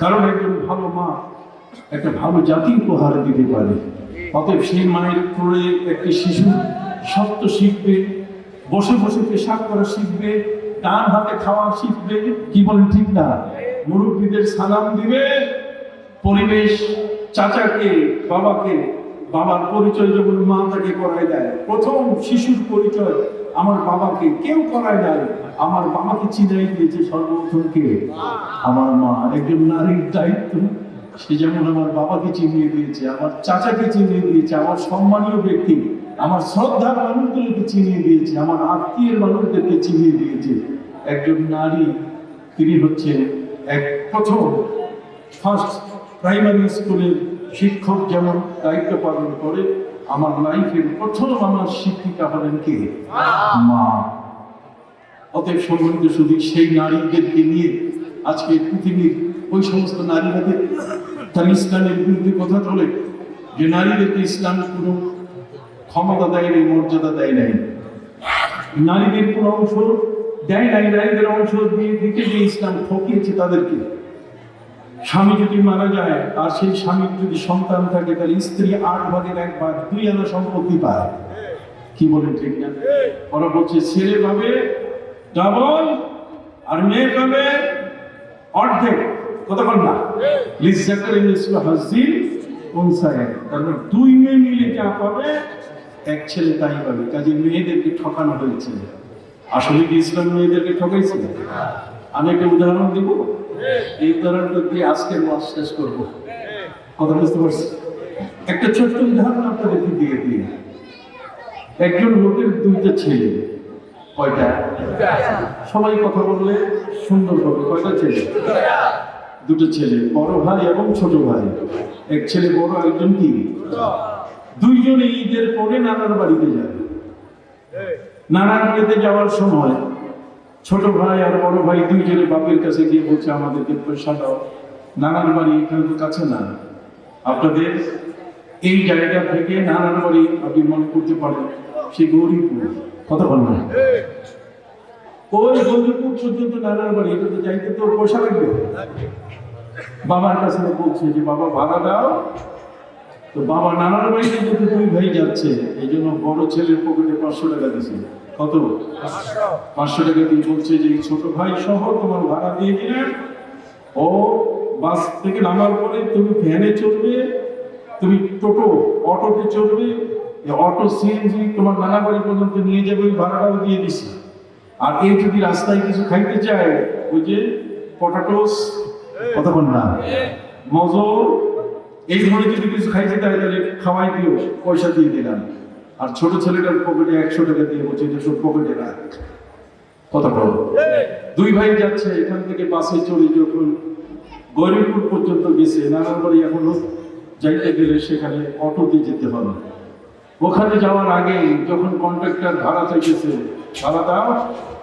B: কারণ একজন ভালো মা একটা ভালো জাতি উপহার দিতে পারে। অতএব সেই মায়ের কোলে একটি শিশু সত্য শিখবে, বসে বসে পেশাব করা শিখবে, ডান হাতে খাওয়া শিখবে। কি বলেন ঠিক না? মুরব্বীদের সালাম দিবে, পরিবেশ চাচাকে বাবাকে, বাবার পরিচয় যখন মা তাকে করায় দেয়, প্রথম শিশুর পরিচয় আমার বাবাকে কেউ করায় দেয়, আমার বাবাকে চিনাই দিয়েছে সর্বপ্রথম কে? আমার মা। একজন নারীর দায়িত্ব, সে যেমন আমার বাবাকে চিনিয়ে দিয়েছে, আমার চাচাকে চিনিয়ে দিয়েছে, আমার সম্মানীয় ব্যক্তি, আমার শ্রদ্ধার মানুষগুলোকে চিনিয়ে দিয়েছে, আমার আত্মীয়ের মানুষদেরকে চিনিয়ে দিয়েছে। একজন নারী, তিনি হচ্ছে এক প্রথম ফার্স্ট প্রাইমারি স্কুলের শিক্ষক যেমন দায়িত্ব পালন করে, আমার লাইফের প্রথম আমার শিক্ষিকা হলেন কে? মা। অতএব সম্মানিত শুধু সেই নারীদেরকে নিয়ে আজকে পৃথিবীর ওই সমস্ত নারীদের তার ইসলামের বিরুদ্ধে কথা বলে যে নারীদেরকে ইসলাম কোনো ক্ষমতা দেয় নাই, মর্যাদা দেয় নাই, নারীদের কোনো অংশ দেয় নাই, নারীদের অংশ দিয়ে দিতে যে ইসলাম ঠকিয়েছে তাদেরকে। স্বামী যদি মারা যায় আর সেই স্বামীর যদি সন্তান থাকে, তাহলে স্ত্রী 8 ভাগের 1 ভাগ 2 আনা সম্পত্তি পায়। কি বলেন ঠিক না? ওরা বলছে ছেলে পাবে ডাবল আর মেয়ে পাবে অর্ধেক। কতক্ষণ না? তারপর 2 মেয়ে মিলে যা পাবে 1 ছেলে তাই পাবে। কাজে মেয়েদেরকে ঠকানো হয়েছে। আসলে কি ইসলাম মেয়েদেরকে ঠকাইছে? আমি একটা উদাহরণ দিব, এই উদাহরণটা দিয়ে আজকের মাস শেষ করবো। কথা বুঝতে পারছি? একটা ছোট্ট উদাহরণ আপনাদেরকে দিয়ে দিই। একজন লোকের 2টা ছেলে, কয়টা? সবাই কথা বললে সুন্দর হবে। কয়টা ছেলে? দুটো ছেলে, বড় ভাই এবং ছোট ভাই। এক ছেলে বড়, একজন কি? দুইজনে ঈদের পরে নানার বাড়িতে যাবে। নানার বাড়িতে যাওয়ার সময় ছোট ভাই আর বড় ভাই দুইজনে বাপের কাছে গিয়ে বলছে, আমাদেরকে পয়সা দাও, নানার বাড়ি এখানে তো কাছে না, আপনাদের এই জায়গা থেকে নানার বাড়ি আপনি মনে করতে পারেন সেই গৌরীপুর, কথা বল না, ওই গৌরীপুর পর্যন্ত নানার বাড়ি, এটা তো যাইতে তোর পয়সা লাগবে। বাবার কাছে বলছে যে বাবা ভাড়া দাও। তো বাবা নানার বাড়িতে যেহেতু দুই ভাই যাচ্ছে, এই জন্য বড় ছেলের পকেটে 500 টাকা দিছে। কত? 500 টাকা দিয়ে বলছে যে ছোট ভাই সহ তোমার ভাড়া দিয়ে দিলেন, ও বাস থেকে নামার পরে তুমি ভ্যানে চড়বে, তুমি টোটো অটোতে চড়বে, অটো সিএনজি তোমার নানা বাড়ি পর্যন্ত নিয়ে যাবে, ওই ভাড়াটাও দিয়ে দিছি। আর এই যদি রাস্তায় কিছু খাইতে চায়, ওই যে পটাটোস, কথা বল না, মজো, এই ধরনের যদি কিছু খাইতে চায় তাহলে খাওয়াই দিও, পয়সা দিয়ে দিলাম। আর ছোট ছেলেটার পকেটে 100 টাকা দিয়ে বলছে যে সব পকেটে রাখ, কথা বল। দুই ভাই যাচ্ছে, এখান থেকে বাসে চড়ে যখন গৌরীপুর পর্যন্ত গেছে, নানার বাড়ি এখনো যাইতে গেলে সেখানে অটোতে যেতে হবে। ওখানে যাওয়ার আগে যখন কন্ট্রাক্টর ভাড়া চাইতেছে, ভাড়া দাও,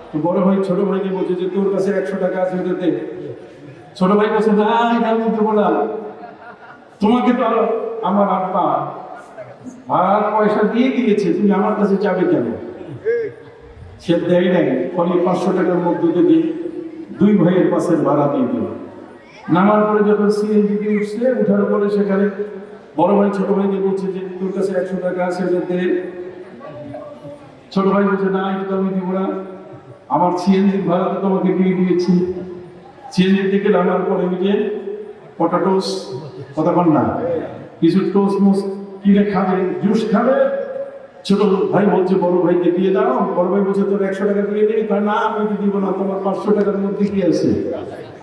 B: তো বড় ভাই ছোট ভাইকে বলছে যে তোর কাছে 100 টাকা আছে, ওটাতে। ছোট ভাই বলছে না, এটা আমি দেবো না, তোমাকে তো আমার আব্বা ভাড়ার পয়সা দিয়ে দিয়েছে, তুমি আমার কাছে যাবে কেন? সে দেয় নাই, ফলে 500 টাকার মধ্যে থেকে দুই ভাইয়ের বাসের ভাড়া দিয়ে দিল। নামার পরে যখন সিএনজি দিয়ে উঠছে, উঠার পরে সেখানে বড় ভাই ছোট ভাইকে বলছে যে তোর কাছে 100 টাকা আছে, ওটাতে। ছোট ভাই বলছে না, এটা তো আমি দিব না, আমার সিএনজির ভাড়া তো তোমাকে দিয়ে দিয়েছি। সিএনজি থেকে নামার পরে গিয়ে পটাটোস, কথা বল না, কিছু টোস্ট মোস কিনে খাবে, জুস খাবে। ছোট ভাই বলছে বড় ভাইকে দিয়ে দাও, বড় ভাই বলছে তোর 100 টাকা দিয়ে নেই, না আমি দিব না, তোমার 500 টাকার মধ্যে কি আছে?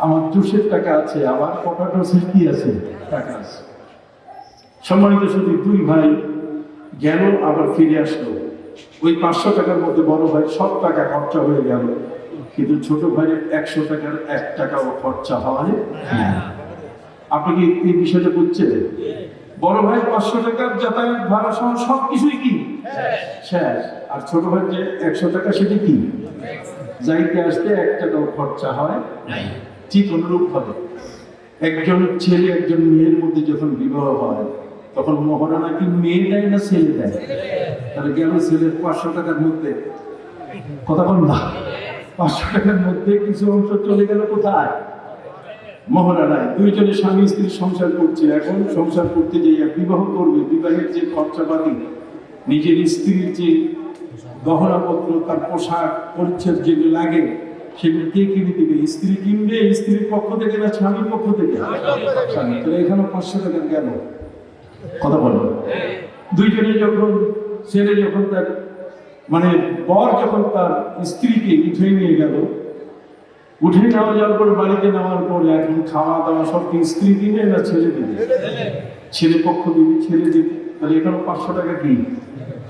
B: আমার জুসের টাকা আছে, আমার পটাটোসের কি আছে? টাকা আছে। সম্মানিত শুধু দুই ভাই গেল, আবার ফিরে আসলো। ওই 500 টাকার মধ্যে বড় ভাই সব টাকা খরচা হয়ে গেল, কিন্তু ছোট ভাইয়ের 100 টাকার 1 টাকাও খরচা হয় না। আপনি কি এই বিষয়টা বুঝছেন? বড় ভাই 500 টাকার যাতায়াত ভাড়া সহ সবকিছুই কি শেষ, আর ছোট ভাই যে 100 টাকা, সেটা কি যাইতে আসতে 1 টাকাও খরচা হয় নাই। ঠিক অনুরূপ ভাবে একজন ছেলে একজন মেয়ের মধ্যে যখন বিবাহ হয়, তখন মহারণা কি মেয়ে দেয় না ছেলে দেয়? তাহলে গেল ছেলের 500 টাকার মধ্যে, কথা বল না, 500 টাকার মধ্যে কিছু অংশ চলে গেল কোথায়? মহারানায়। দুইজনে স্বামী স্ত্রী সংসার করছে, এখন সংসার করতে যাইয়া বিবাহ করবে, বিবাহের যে খরচাপাতি, নিজের স্ত্রীর যে গহনাপত্র, তার পোশাক পরিচ্ছদ যেগুলো লাগে, সেগুলো কে কিনে দিবে? স্ত্রী কিনবে, স্ত্রীর পক্ষ থেকে না স্বামীর পক্ষ থেকে? স্বামী। তাহলে এখানে 500 টাকা গেল, কথা বলো। দুইজনে যখন ছেলে যখন তার মানে বর যখন তার স্ত্রীকে উঠে নিয়ে গেল, উঠে নেওয়া যাওয়ার পর বাড়িতে নেওয়ার পরে এখন খাওয়া দাওয়া সব কি স্ত্রী দিবে না ছেলে দিবে? ছেলে পক্ষ দিবে, ছেলে দিবে। তাহলে এখানে 500 টাকা কি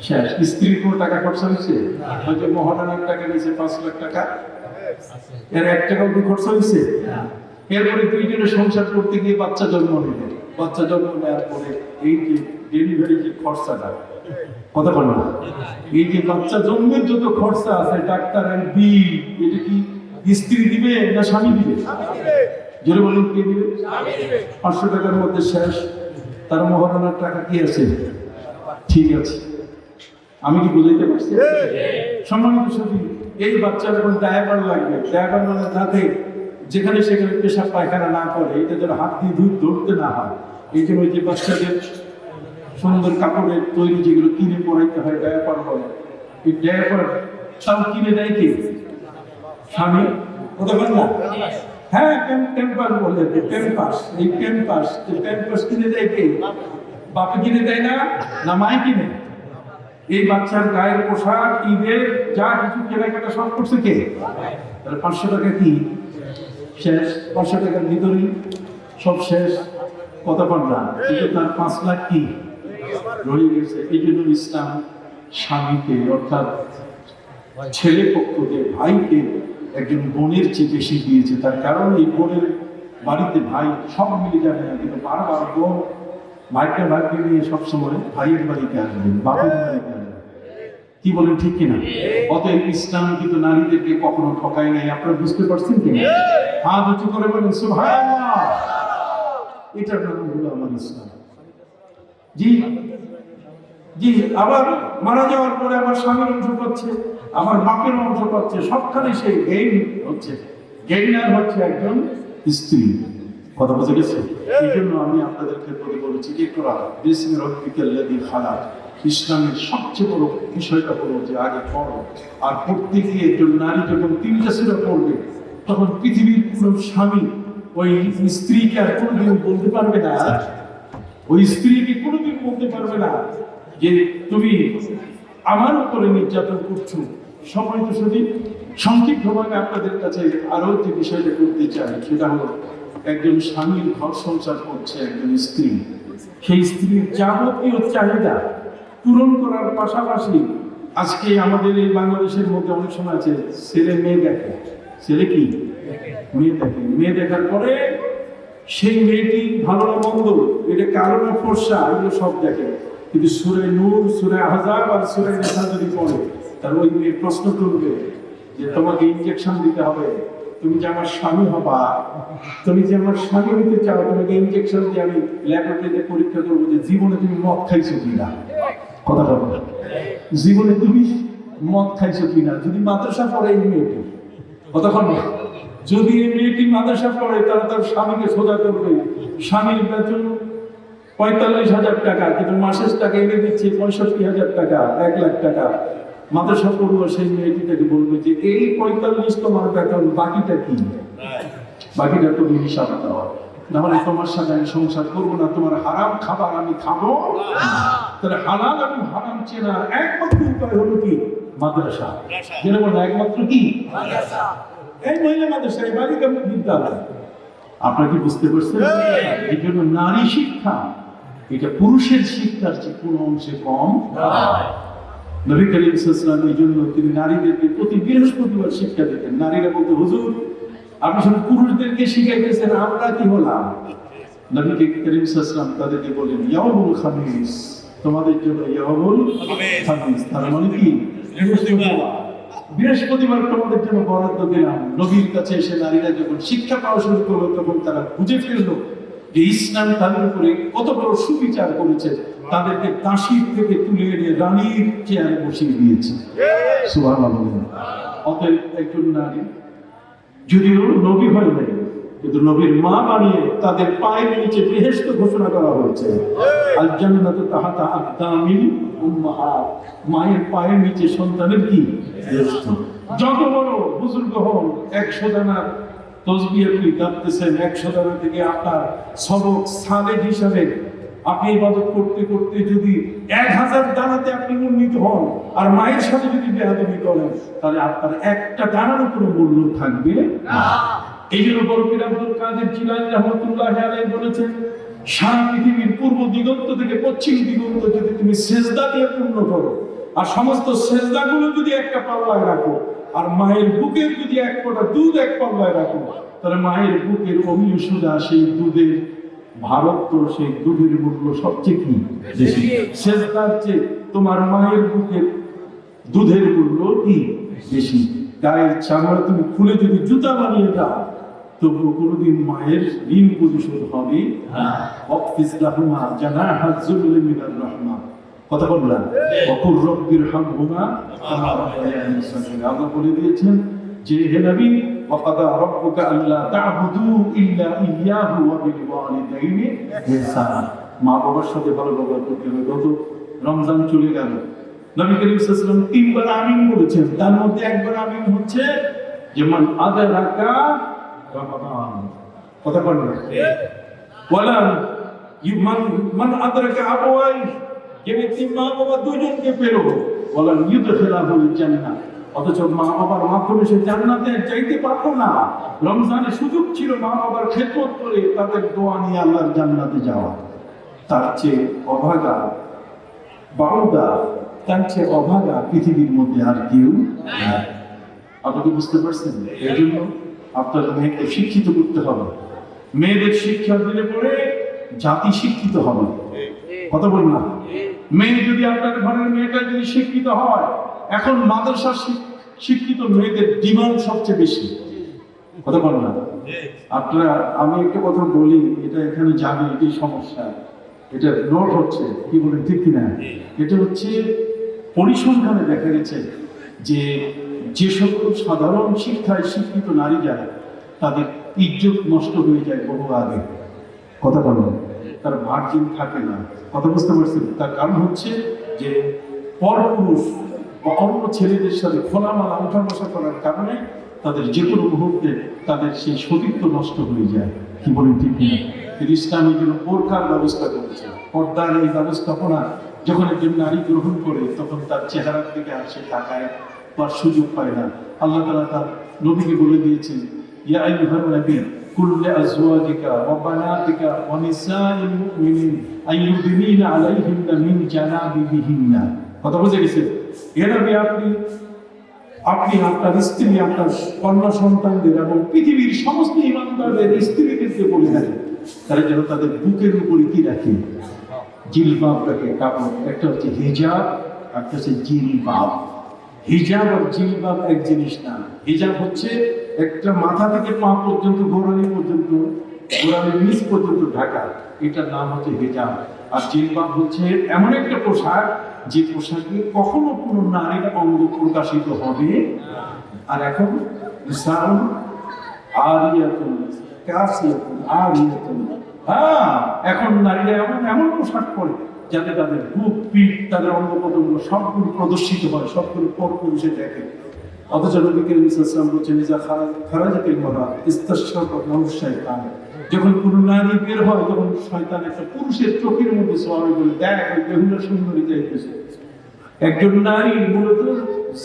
B: শেষ? স্ত্রীর কোনো টাকা খরচা হয়েছে? হয়তো মহারানার টাকা নিয়েছে 5 লাখ টাকা, এর 1 টাকাও কি খরচা হয়েছে? এরপরে দুইজনে সংসার করতে গিয়ে বাচ্চা জন্ম নিল। বাচ্চা জন্ম নেওয়ার পরে এই যে ডেলিভারি যে খরচাটা, কথা বল না, এই যে বাচ্চা জন্মের যত খরচা আছে, ডাক্তারের বিল, এটা কি স্ত্রী দিবে না স্বামী দিবে? জোরে বলুন, কে দিবে? 500 টাকার মধ্যে শেষ। তার মহারণার টাকা কি আছে? ঠিক আছে, আমি কি বুঝাইতে পারছি? সম্মানিত সুধী, এই বাচ্চার এখন ডায়াপার লাগবে। ডায়াপার মানে যাতে যেখানে সেখানে পেশাব পায়খানা না করে, এটা যেন হাত দিয়ে ধরতে না হয়, এই জন্য যে বাচ্চাদের সুন্দর কাপড়ের তৈরি যেগুলো কিনে পরাইতে হয়, ডায়াপার বলে। এই ডায়াপার তাও কিনে দেয় কে? স্বামী, কথা বল না। হ্যাঁ, প্যাম্পাস বলে, প্যাম্পাস। এই প্যাম্পাস কিনে দেয় কে? বাপে কিনে দেয় না, না মাই কিনে? এই বাচ্চার গায়ের পোশাক, ঈদের যা কিছু কেনাকাটা সব করছে কে? তাহলে 500 টাকা কি শেষ? 500 টাকার ভিতরেই সব শেষ, কথা বল না। কিন্তু তার 5 লাখ কি রয়ে গেছে। এই জন্য ইসলাম স্বামীকে, অর্থাৎ ছেলে পক্ষকে ভাইকে একজন বোনের চেয়ে বেশি দিয়েছে। তার কারণ এই বোনের বাড়িতে ভাই সব মিলে যাবে না, কিন্তু বারবার বোন ভাইকে নিয়ে সবসময় ভাইয়ের বাড়িতে আসবেন, বাপের বাড়িতে আসবেন। কি বলেন, ঠিক কিনা? অতএব ইসলাম কিন্তু নারীদেরকে কখনো ঠকায় নাই। আপনারা বুঝতে পারছেন কিনা? হাত উঁচু করে বলেন সুবহানাল্লাহ। এটার নাম হলো আমার ইসলাম। জি জি, আবার মারা যাওয়ার পরে আমার স্বামীর অংশ পাচ্ছে, আমার বাপের অংশ পাচ্ছে, সবখানে সেই গেইন হচ্ছে। গেইনার হচ্ছে একজন স্ত্রী। কথা বুঝে গেছে? এই জন্য আমি আপনাদেরকে বলেছি কি করা বিসমি রাব্বিকাল্লাযী খালাক। ইসলামের সবচেয়ে বড় বিষয়টা হলো যে আগে পড়ো। আর পড়তে গিয়ে একজন নারী যখন 3টা সূরা পড়বে, তখন পৃথিবীর কোনো স্বামী ওই স্ত্রীকে আর কোনোদিন বলতে পারবে না, ওই স্ত্রীকে কোনোদিন বলতে পারবে না যে তুমি আমার উপরে নির্যাতন করছো। সময় তো শুধু সংক্ষিপ্তভাবে আপনাদের কাছে আরো যে বিষয়টা করতে চাই, সেটা হলো একজন স্বামীর ঘর সংসার করছে একজন স্ত্রী। সেই স্ত্রীর যাবতীয় চাহিদা পূরণ করার পাশাপাশি আজকে আমাদের এই বাংলাদেশের মধ্যে অনেক সময় আছে ছেলে মেয়ে দেখে, ছেলে কি মেয়ে দেখে, মেয়ে দেখার পরে সেই মেয়েটি ভালো না মন্দ, এটা কালো না ফর্সা, এগুলো সব দেখে। কিন্তু সূরা নূর, সূরা আহজাব আর সূরা নিসা যদি পড়ে, তার ওই মেয়ে প্রশ্ন করবে যে তোমাকে ইনজেকশন দিতে হবে, তুমি যে আমার স্বামী হবা, তুমি যে আমার স্বামী হতে চাও, তোমাকে ইনজেকশন দিয়ে আমি ল্যাবরেটরিতে পরীক্ষা করবো যে জীবনে তুমি মদ খাইছো কিনা। কথাটা বলো, জীবনে তুমি মদ খাইছো কিনা। যদি মাদ্রাসা পড়ে এই মেয়েটি, কতক্ষণ যদি এই মেয়েটি মাদ্রাসা পড়ে, তাহলে তার স্বামীকে সোজা করবে। স্বামীর বেতন 45,000 টাকা, কিন্তু মাসের টাকা এনে দিচ্ছে 65,000 টাকা, 1 লাখ টাকা। মাদ্রাসা পড়বো সেই মেয়েটিকে বলবে যে এই 45 তোমার বেতন, বাকিটা কি? বাকিটা তুমি হিসাব দাও, নাহলে তোমার সাথে আমি সংসার করবো না। তোমার হারাম খাবার আমি খাবো। তাহলে হালাল এবং হারাম চেনার একমাত্র উপায় হলো কি? মাদ্রাসা। যেটা বলো একমাত্র কি? মাদ্রাসা। এই মহিলা মাদ্রাসা, এই বাড়ি কেমন বিদ্যালয়। আপনারা কি বুঝতে পারছেন? এই জন্য নারী শিক্ষা এটা পুরুষের শিক্ষার চেয়ে কোনো অংশে কম নয়। নবী করিম সাল্লাল্লাহু আলাইহি ওয়াসাল্লাম এই জন্য তিনি নারীদেরকে প্রতি বৃহস্পতিবার শিক্ষা দিতেন। নারীরা বলতে, হুজুর আপনি শুধু পুরুষদেরকে শিখাইতেছেন, আমরা কি হলাম? নবী করিম সাল্লাল্লাহু আলাইহি ওয়াসাল্লাম তাদেরকে বলেন ইয়াউমুল খামিস, তোমাদের জন্য ইয়াউমুল খামিস, তার মানে কি? বৃহস্পতিবার তোমাদের জন্য বরাদ্দ দিলাম। নবীর কাছে এসে নারীরা যখন শিক্ষা পাওয়া শুরু করলো, তখন তারা বুঝে ফেললো যে ইসলাম তাদের উপরে কত বড় সুবিচার করেছে। তাদেরকে দাসীর থেকে তুলে এনে রানীর চেয়ারে বসিয়ে দিয়েছে। সুবহানাল্লাহ। অতএব একজন নারী যদিও নবী হয় নাই, কিন্তু নবীর মা বানিয়ে তাদের পায়ের নিচে বেহেশত ঘোষণা করা হয়েছে। আল জান্নাতু তাহতা আকদামিল উম্মাহাত, মায়ের পায়ের নিচে সন্তানের কি বেহেশত। যত বড় বুজুর্গ হন, 100 দানার তসবিহ আপনি গাইতেছেন, 100 দানা থেকে আপনার সবক সালেহ হিসাবে আপনি ইবাদত করতে করতে যদি 1000 দানাতে আপনি উন্নীত হন, আর মায়ের সাথে যদি বেয়াদবি করেন, তাহলে আপনার একটা দানার উপর মূল্য থাকবে না। এই জন্য বড় পীর আব্দুল কাদের জিলানী রাহমাতুল্লাহি আলাইহি বলেছেন, সারা পৃথিবীর পূর্ব দিগন্ত থেকে পশ্চিম দিগন্ত যদি তুমি সেজদা দিয়ে পূর্ণ করো, আর সমস্ত সেজদাগুলো যদি একটা পাল্লায় রাখো, আর মায়ের বুকের যদি এক ফোঁটা দুধ এক পাল্লায় রাখো, তাহলে মায়ের বুকের অমিয় সোজা সেই দুধের ভারত, সেই দুধের মূল্য সবচেয়ে কি বেশি। সেজদার চেয়ে তোমার মায়ের বুকের দুধের মূল্য কি বেশি। গায়ের চামড়া তুমি খুলে যদি জুতা বানিয়ে দাও, তবুও কোনোদিন মায়ের ঋণ পরিশোধ হবে না। ওয়াকফিজ লাহুমা জানাহা যুল্লি মিনার রাহমা। কথা বললাম, ওয়াকুর রব্বির হামহুমা কামা রাব্বায়ানি সগীরা। আল্লাহ বলে দিয়েছেন যে হে নবী, ওয়াকাদা রাব্বুকা আল্লা তা'বুদু ইল্লা ইয়্যাহু ওয়া বিল ওয়ালিদাইনি ইহসানা। মা বাবার সাথে ভালো ব্যবহার করতে হবে। গত রমজান চলে গেল, নবী করিম সাল্লাল্লাহু আলাইহি ওয়াসাল্লাম 3 বার আমিন বলেছেন। তার মধ্যে একবার আমিন হচ্ছে যেমন আদারাকা রমাদান। কথা বলেন, ওয়ালা মান আদারাকা আবাওয়াই, যে ব্যক্তি মা বাবা দুজনকে পেল, ওয়ালা ইউদখিলাহুল জান্নাহ, অথচ মা বাবার মাধ্যমে সে জান্নাতে যাইতে পারতো না। রমজানের সুযোগ ছিল মা বাবার খেদমত করে তাদের দোয়া নিয়ে আল্লাহর জান্নাতে যাওয়া। তার চেয়ে অভাগা, বাউদা, তার চেয়ে অভাগা পৃথিবীর মধ্যে আর কেউ নাই। আপনি কি বুঝতে পারছেন? এই জন্য আপনার মেয়েকে শিক্ষিত করতে হবে। মেয়েদের শিক্ষা দিলে পরে জাতি শিক্ষিত হবে। কথা বলুন না? মেয়ে যদি আপনার ঘরের মেয়েটা যদি শিক্ষিত হয়, এখন মাদ্রাসা শিক্ষিত মেয়েদের ডিমান্ড সবচেয়ে বেশি। কথা বলুন না? আপনারা, আমি একটা কথা বলি, এটা এখানে যাবে, এটাই সমস্যা, এটা নোট হচ্ছে, কি বলেন ঠিক কিনা? এটা হচ্ছে পরিসংখ্যানে দেখা গেছে যে যে সকল সাধারণ শিক্ষায় শিক্ষিত নারী যায় তাদের ইজ্জত নষ্ট হয়ে যায় বহু আগে। কথা বলুন, তার ভার্জিন থাকে না। কথা বুঝতে পারছেন? তার কারণ হচ্ছে যে পরপুরুষ বা অন্য ছেলেদের সাথে খোলামালা উঠা বসা করার কারণে তাদের যে কোনো মুহূর্তে তাদের সেই সতীত্ব নষ্ট হয়ে যায়। কি বলেন ঠিক কিনা? ইসলাম এই জন্য বোরকার ব্যবস্থা করেছে। পর্দার এই ব্যবস্থাপনা যখন একজন নারী গ্রহণ করে তখন তার চেহারার দিকে আর সে তাকায় তার সুযোগ পায় না। আল্লাহ তাআলা তার নবীকে বলে দিয়েছেন, ইয়া আইয়ুহান নবী কুল লিআজওয়াজিকা ওয়া বানাতিকা ওয়া নিসাইল মুমিনিন আইয়ুদিনিনা আলাইহিন্না মিন জানাবিবিহিন্না। কথা বুঝে গেছে? হে নবী, আপনি আপনার স্ত্রী, আপনার কন্যা সন্তানদের এবং পৃথিবীর সমস্ত ইমানদারদের স্ত্রীদেরকে বলে দেন তারা যেন তাদের বুকের উপরে কি রাখে? জিলবাব রাখে, কাপড়। একটা হচ্ছে হিজাব, একটা হচ্ছে জিলবাব। হিজাব আর জিলবাব এক জিনিস না। হিজাব হচ্ছে একটা মাথা থেকে পা পর্যন্ত, গোড়ালি পর্যন্ত, গোড়ালির নিচ পর্যন্ত ঢাকা, এটার নাম হচ্ছে হিজাব। আর জিলবাব হচ্ছে এমন একটা পোশাক যে পোশাকে কখনো কোনো নারীর অঙ্গ প্রকাশিত হবে। আর এখন ইসলাম আরিয়াতুন কাসিয়াতুন আরিয়াতুন, হ্যাঁ, এখন নারীরা এমন পোশাক পরে যাতে তাদের বুক, পিঠ, তাদের অঙ্গ প্রত্যঙ্গ সবগুলো প্রদর্শিত হয়, সবগুলো পরপুরুষে দেখে। অথচ নবী করিম সাল্লাল্লাহু আলাইহি ওয়াসাল্লাম বলেছেন, ইজা খারাজাতিল মারআত ইস্তাশরাকাহু শাইতান। যখন কোনো নারী বের হয় তখন শয়তান একটা পুরুষের চোখের মধ্যে সওয়ার করে, দেখ ওই বেহুলা সুন্দরী যাইতেছে। একজন নারী মূলত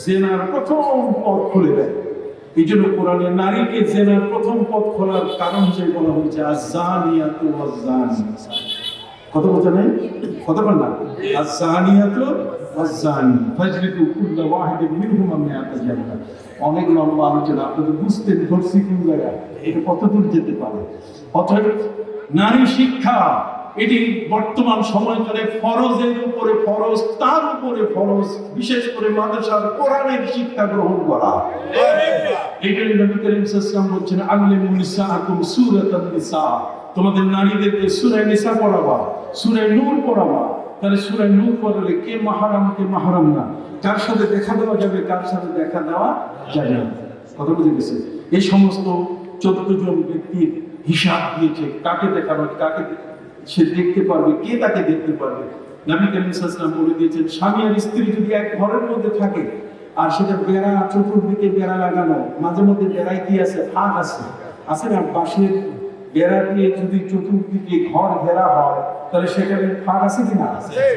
B: জেনার প্রথম পথ খুলে দেয়। এই জন্য কোরআনে নারীকে জেনার প্রথম পথ খোলার কারণ হিসেবে বলা হয়েছে আয-যানিয়াতু ওয়াজ-যানি। কথা বলতে নেই? কথা বল না? আয-যানিয়াতু ওয়াজ-যানি ফাজলিদু কুল্লা ওয়াহিদিন মিনহুমা মিআতা জালদা। অনেক লম্বা আলোচনা, আপনাদের বুঝতে ধরছি কোন জায়গায়, এটা কতদূর যেতে পারে। অতএব নারী শিক্ষা এটি বর্তমান সময়কালে ফরজের উপরে ফরজ, তার উপরে ফরজ, বিশেষ করে মাদ্রাসার কোরআনের শিক্ষা গ্রহণ করা। এই জন্য নবী করিম সাল্লাল্লাহু আলাইহি ওয়াসাল্লাম বলছেন, আল্লিমু নিসাআকুম সূরাতান নিসা। তোমাদের নারীদেরকে সূরা নিসা পড়াবা, সূরা নূর পড়াবা। তাহলে সূরা নূর পড়লে কে মাহরাম, কে মাহরাম না, কার সাথে দেখা দেওয়া যাবে, কার সাথে দেখা দেওয়া যাবে না। কথা বুঝে গেছে? এই সমস্ত 14 জন ব্যক্তির হিসাব দিয়েছে, কাকে দেখানো, কাকে সে দেখতে পারবে, কে তাকে দেখতে পারবে। নবী করিম সাল্লাল্লাহু আলাইহি ওয়াসাল্লাম বলে দিয়েছেন, স্বামী আর স্ত্রী যদি এক ঘরের মধ্যে থাকে আর সেটা বেড়া, চতুর্দিকে বেড়া লাগানো, মাঝে মধ্যে বেড়ায় কি আছে, ফাঁক আছে না, বাঁশের বেড়া দিয়ে যদি চতুর্দিকে ঘর ঘেরা হয় তাহলে সেখানে ফাঁক আছে কিনা?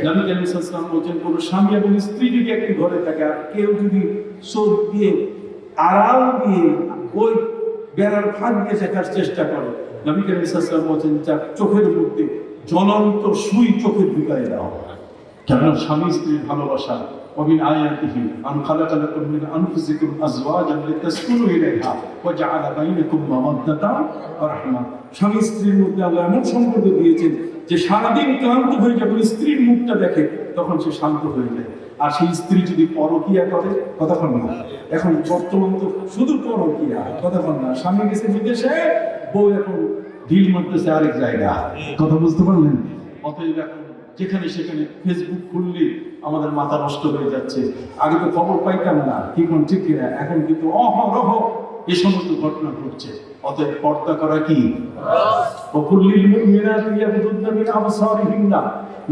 B: নবী করিম সাল্লাল্লাহু আলাইহি ওয়াসাল্লাম বলেছেন, কোন স্বামী এবং স্ত্রী যদি একটি ঘরে থাকে আর কেউ যদি চোখ দিয়ে আড়াল দিয়ে ওই বেড়ার ফাঁক দিয়ে দেখার চেষ্টা করে, নবী করিম সাল্লাল্লাহু আলাইহি ওয়াসাল্লাম বলেছেন, তার চোখের মধ্যে জ্বলন্ত সুই চোখে ঢুকায় দাও। কেন? স্বামী স্ত্রীর ভালোবাসা। ومن آياته أن خلق لكم من أنفسكم أزواجا لتسكنوا إليها وجعل بينكم مودة ورحمة। স্বামী স্ত্রীর মধ্যে আল্লাহ এমন সম্পর্ক দিয়েছেন যে সারাদিন ক্লান্ত হয়ে যখন স্ত্রীর মুখটা দেখে তখন সে শান্ত হয়ে যায়। আর সেই স্ত্রী যদি পরকিয়া করে, কথা বল না, এখন বর্তমান তো শুধু পরকিয়া, কথা বল না, স্বামী গেছে বিদেশে, বউ এখন ঢিল মারতেছে আরেক জায়গা। কথা বুঝতে পারলেন? অতএব এখন যেখানে সেখানে ফেসবুক খুললে আমাদের মাথা নষ্ট হয়ে যাচ্ছে। আগে তো খবর পাইতাম না, এখন ঠিক কিনা, এখন কিন্তু অহরহ এই সমস্ত ঘটনা ঘটছে। অতএব পর্দা করা কি? ওকুল্লিল মুমিনাতি ইয়াগুদুদনা মিন আবসারিহিন্না।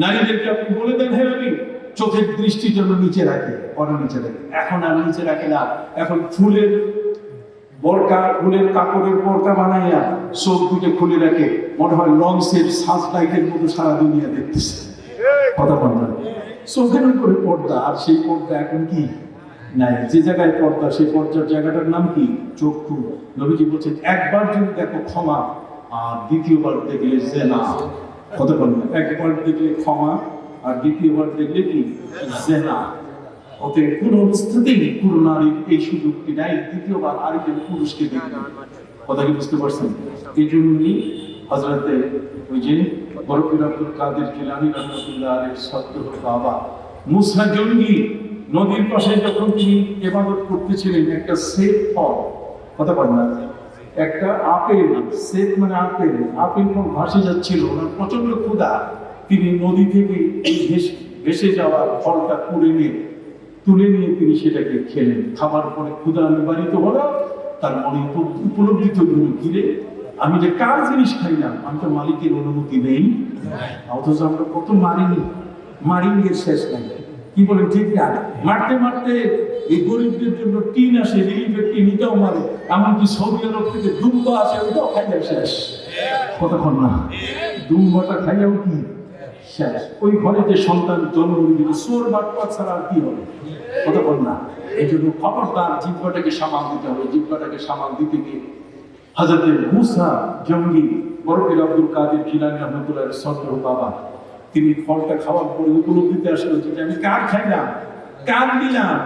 B: নারীদেরকে আপনি বলে দেন, হে নবী, চোখের দৃষ্টি যেন নিচে রাখে, পরে নিচে রাখে। এখন আর নিচে রাখে না, এখন ফুলের বোরকা, ফুলের কাপড়ের বোরকা বানাইয়া চোখ দুটো খুলে রাখে, মনে হয় লঞ্চের সার্চ লাইটের মতো সারা দুনিয়া দেখতেছে। কথা বল না? চোখের উপরে পর্দা, আর সেই পর্দা এখন কি নাই। যে জায়গায় পর্দা, সেই পর্দার জায়গাটার নাম কি? চক্ষু। নবীজি বলছেন, একবার যদি দেখো ক্ষমা, আর দ্বিতীয়বার দেখলে জেনা। কথা বল না? একবার দেখলে ক্ষমা, আর দ্বিতীয়বার দেখলে কি? জেনা। অতএব কোন অবস্থাতেই কোন নারীর এই সুযোগটি নাই দ্বিতীয়বার আরেকজন পুরুষকে দেখবে। কথা কি বুঝতে পারছেন? এই জন্যই হযরতে ওই যে বরকত আব্দুল কাদের জিলানী রাহমাতুল্লাহ আলাইহির সত্য বাবা মুসা জঙ্গি নদীর পাশে যখন তিনি ইবাদত করতেছিলেন, একটা সেব ফল, কথা বলেন না, একটা আপেল, সেব মানে আপেল, আপেল ফল ভাসে যাচ্ছিল, ওনার প্রচন্ড ক্ষুধা, তিনি নদী থেকে এই ভেসে যাওয়া ফলটা তুলে নিয়ে তিনি সেটাকে খেলেন। খাবার পরে ক্ষুধা নিবারিত হলো, তার মনে উপলব্ধিত হলো, ঘিরে আমি যে কার জিনিস খাই না, আমি তো মালিকের অনুমতি নেই, অথচ আমরা কত মারিংয়ের শেষ নাই। কি বলেন ঠিক না? মারতে মারতে এই গরিবদের জন্য টিন আসে, রিলিফের টিন, এটাও মারে। এমনকি সৌদি আরব থেকে দুম্বা আসে, ওটাও খাইয়া শেষ। কতক্ষণ না দুম্বাটা খাইয়াও কি শেষ। ওই ঘরে যে সন্তান জন্ম দিবে চোর বাটপা ছাড়া আর কি হবে? কতক্ষণ না। এই জন্য খবরদার জিহ্বাটাকে সামাল দিতে হবে। জিহ্বাটাকে সামাল দিতে গিয়ে হযরত মুসা জঙ্গি বরকত আব্দুল কাদের জিলানী রাহমাতুল্লাহ সত্য বাবা, তিনি ফলটা খাওয়ার পরে উপলব্ধিতে আসলো যে আমি কার খাইলাম, কার দিলাম,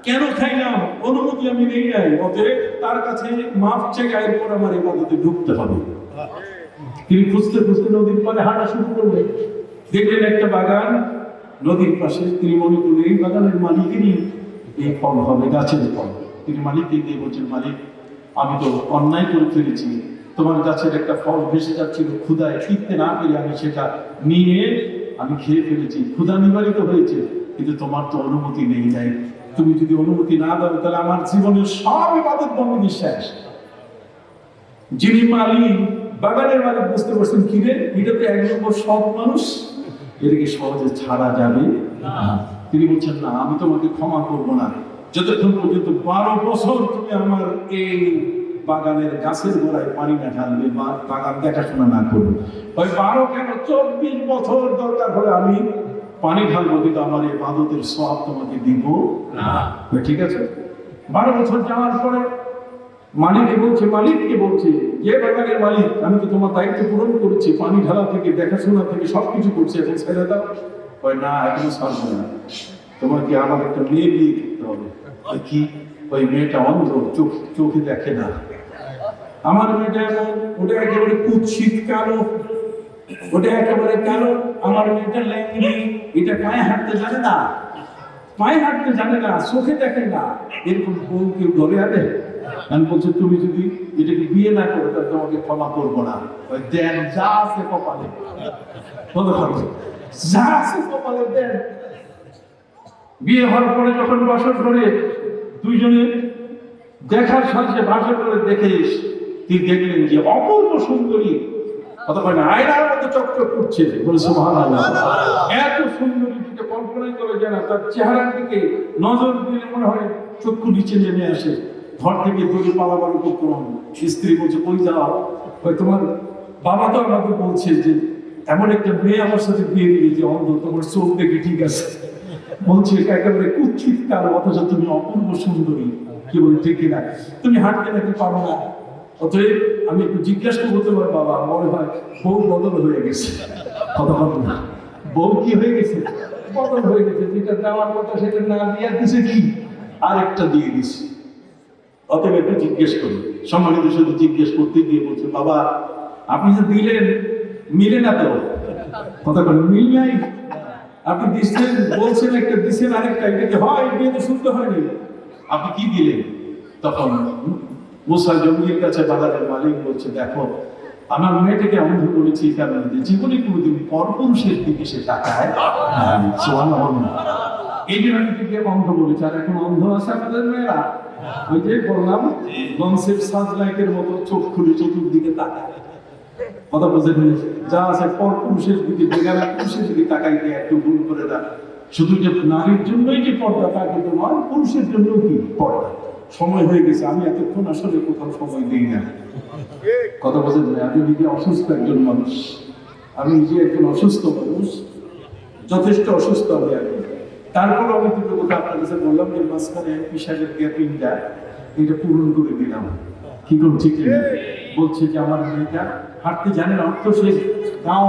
B: কেন খাইলাম, অনুমতি আমি নেই নাই, অতএব তার কাছে মাফ চেয়ে এরপর আমার ইবাদতে ঢুকতে হবে। তিনি খুঁজতে খুঁজতে নদীর পাড়ে হাঁটা শুরু করলেন। দেখলেন একটা বাগান নদীর পাশে। তিনি মনে করলেন এই বাগানের মালিকেরই এই ফল হবে, গাছের ফল। তিনি মালিককে দিয়ে বলছেন, মালিক আমি তো অন্যায় করে ফেলেছি, তোমার গাছের একটা ফল ভেসে যাচ্ছিল, ক্ষুধায় টিকতে না পেরে আমি সেটা নিয়ে আমি খেয়ে ফেলেছি, ক্ষুধা নিবারিত হয়েছে, কিন্তু তোমার তো অনুমতি নেই নাই। তুমি যদি অনুমতি না দাও তাহলে আমার জীবনের সব ইবাদত বন্দেগী শেষ। যিনি মালিক, বাগানের মালিক, বুঝতে পারছেন কি রে, এটা তো এক নম্বর সৎ মানুষ, এটাকে সহজে ছাড়া যাবে না। তিনি বলছেন, না আমি তোমাকে ক্ষমা করবো না যতক্ষণ পর্যন্ত 12 বছর তুমি আমার এই বাগানের গাছের গোড়ায় পানি না ঢালবে বা বাগান দেখাশোনা না করবে। ওই 12 কেন 24 বছর দরকার হলে আমি পানি ঢালবো, কিন্তু আমার এই ইবাদতের সওয়াব তোমাকে দিব না। ঠিক আছে? 12 বছর যাওয়ার পরে মালিককে বলছে যে বাগানের মালিক, আমি তো তোমার দায়িত্ব পূরণ করেছি, পানি ঢালা থেকে দেখাশোনা থেকে সবকিছু করছি, এখন ছেড়ে দাও। ওই না, এখনো ছাড়বো না, তোমাকে আমার একটা মেয়ে বিয়ে করতে হবে। কি? ওই মেয়েটা অন্ধ, চোখে দেখে না। আমার মেয়েটা ওটা একেবারে কুৎসিত কালো, ওটা একেবারে কালো। আমার মেয়েটা ল্যাংড়ি, এটা পায়ে হাঁটতে জানে না, চোখে দেখে না। এরকম বউ কেউ ধরে আনে? আমি বলছি, তুমি যদি এটাকে বিয়ে না করো তাহলে তোমাকে ক্ষমা করবো না। ওই দেন যা আছে কপালে, যা আছে কপালে দেন। বিয়ে হওয়ার পরে যখন বাসর করে দুইজনে দেখার সাথে বাসর করে দেখে তিনি দেখলেন যে অপূর্ব সুন্দরী, কথা বলে না, আয়নার মতো চকচক করছে। বলে সুবহানাল্লাহ, এত সুন্দরী দিকে কল্পনাই করা যায় না। তার চেহারার দিকে নজর দিলে মনে হয় চক্ষু নিচে নেমে আসে। ঘর থেকে দূরে পালাবার উপক্রম। স্ত্রী বলছে, কই যাও? তোমার বাবা তো আমাকে বলছে যে এমন একটা মেয়ে আমার সাথে বিয়ে দিবে যে অন্ধ, তোমার চোখ দেখে ঠিক আছে। বলছে একেবারে কুৎসিত কালো, অথচ তুমি অপূর্ব সুন্দরী। কি বলি ঠিক কিনা? তুমি হাঁটতে নাকি পারো না। অতএব আমি একটু জিজ্ঞাসা করতে পারি, বাবা মনে হয় বউ বদল হয়ে গেছে। কথা বলবো না, বউ কি হয়ে গেছে? বদল হয়ে গেছে। যেটা দেওয়ার কথা সেটা না দিয়ে দিছে কি আরেকটা দিয়ে দিছে। অতএব একটু জিজ্ঞেস করি। সম্মানিত শুধু জিজ্ঞেস করতে গিয়ে বলছে, বাবা আপনি যে দিলেন মিলে না তো। কথা বলেন, মিল নাই। আপনি দিচ্ছেন, বলছেন একটা, দিচ্ছেন আরেকটা, এটাকে হয় বিয়ে তো শুনতে হয়নি। আপনি কি দিলেন? তখন মুসা জঙ্গির কাছে বাগানের মালিক বলছে, দেখো আমার মেয়েটাকে অন্ধ বলেছি কারণ জীবনে কোনোদিন পরপুরুষের দিকে সে তাকায়। এই জন্য দিকে অন্ধ বলেছে। আর এখন অন্ধ আছে আমাদের মেয়েরা, ওই যে বললাম লঞ্চের সার্চলাইটের মতো চোখ খুলে চতুর্দিকে তাকায়। কথা বুঝেন? যা আছে পরপুরুষের দিকে, বেগানা পুরুষের দিকে তাকাইতে একটু ভুল করে দেয়। শুধু যে নারীর জন্যই যে পর্দা তা কিন্তু নয়, পুরুষের জন্য কি পর্দা। সময় হয়ে গেছে, আমি এতক্ষণ আসলে কোথাও সময় দিই না। কথা বলছেন, আমি নিজে অসুস্থ একজন মানুষ, আমি নিজে একজন অসুস্থ মানুষ, যথেষ্ট অসুস্থ আমি এখন। তারপর আমি দুটো কথা আপনার কাছে বললাম যে মাঝখানে পিসাবের গ্যাপিংটা এটা পূরণ করে দিলাম। কি করুন ঠিক বলছে যে আমার মেয়েটা হাঁটতে জানে না, অর্থ সে গাঁও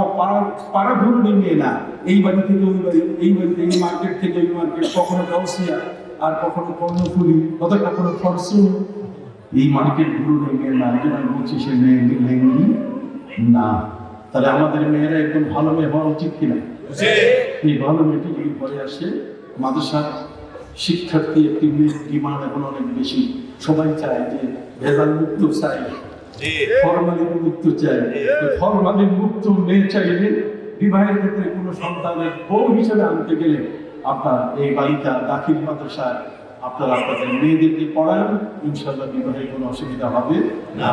B: পাড়া ঘুরুনি মেয়ে না, এই বাড়ি থেকে ওই বাড়ি, এই বাড়িতে এই মার্কেট থেকে ওই মার্কেট, কখনো গাউসিয়া আর কখনো কর্ণফুলি অথবা কখনো ফরসুন, এই মার্কেট ঘুরুনি মেয়ে না। এই জন্য আমি বলছি সে মেয়ে লেঙ্গি না। তাহলে আমাদের মেয়েরা একদম ভালো মেয়ে হওয়া উচিত কিনা? এই ভালো মেয়েটি যদি পরে আসে, মাদ্রাসার শিক্ষার্থী একটি মেয়ের ডিমান্ড এখন অনেক বেশি। সবাই চায় যে ভেজাল মুক্ত চাই, ফরমালিন মুক্ত চাই। ফরমালিন মুক্ত মেয়ে চাইলে বিবাহের ক্ষেত্রে কোনো সন্তানের বউ হিসেবে আনতে গেলে আপনার এই বালিকা দাখিল মাদ্রাসায় আপনারা আপনাদের মেয়েদেরকে পড়ান, ইনশাআল্লাহ বিবাহের কোনো অসুবিধা হবে না।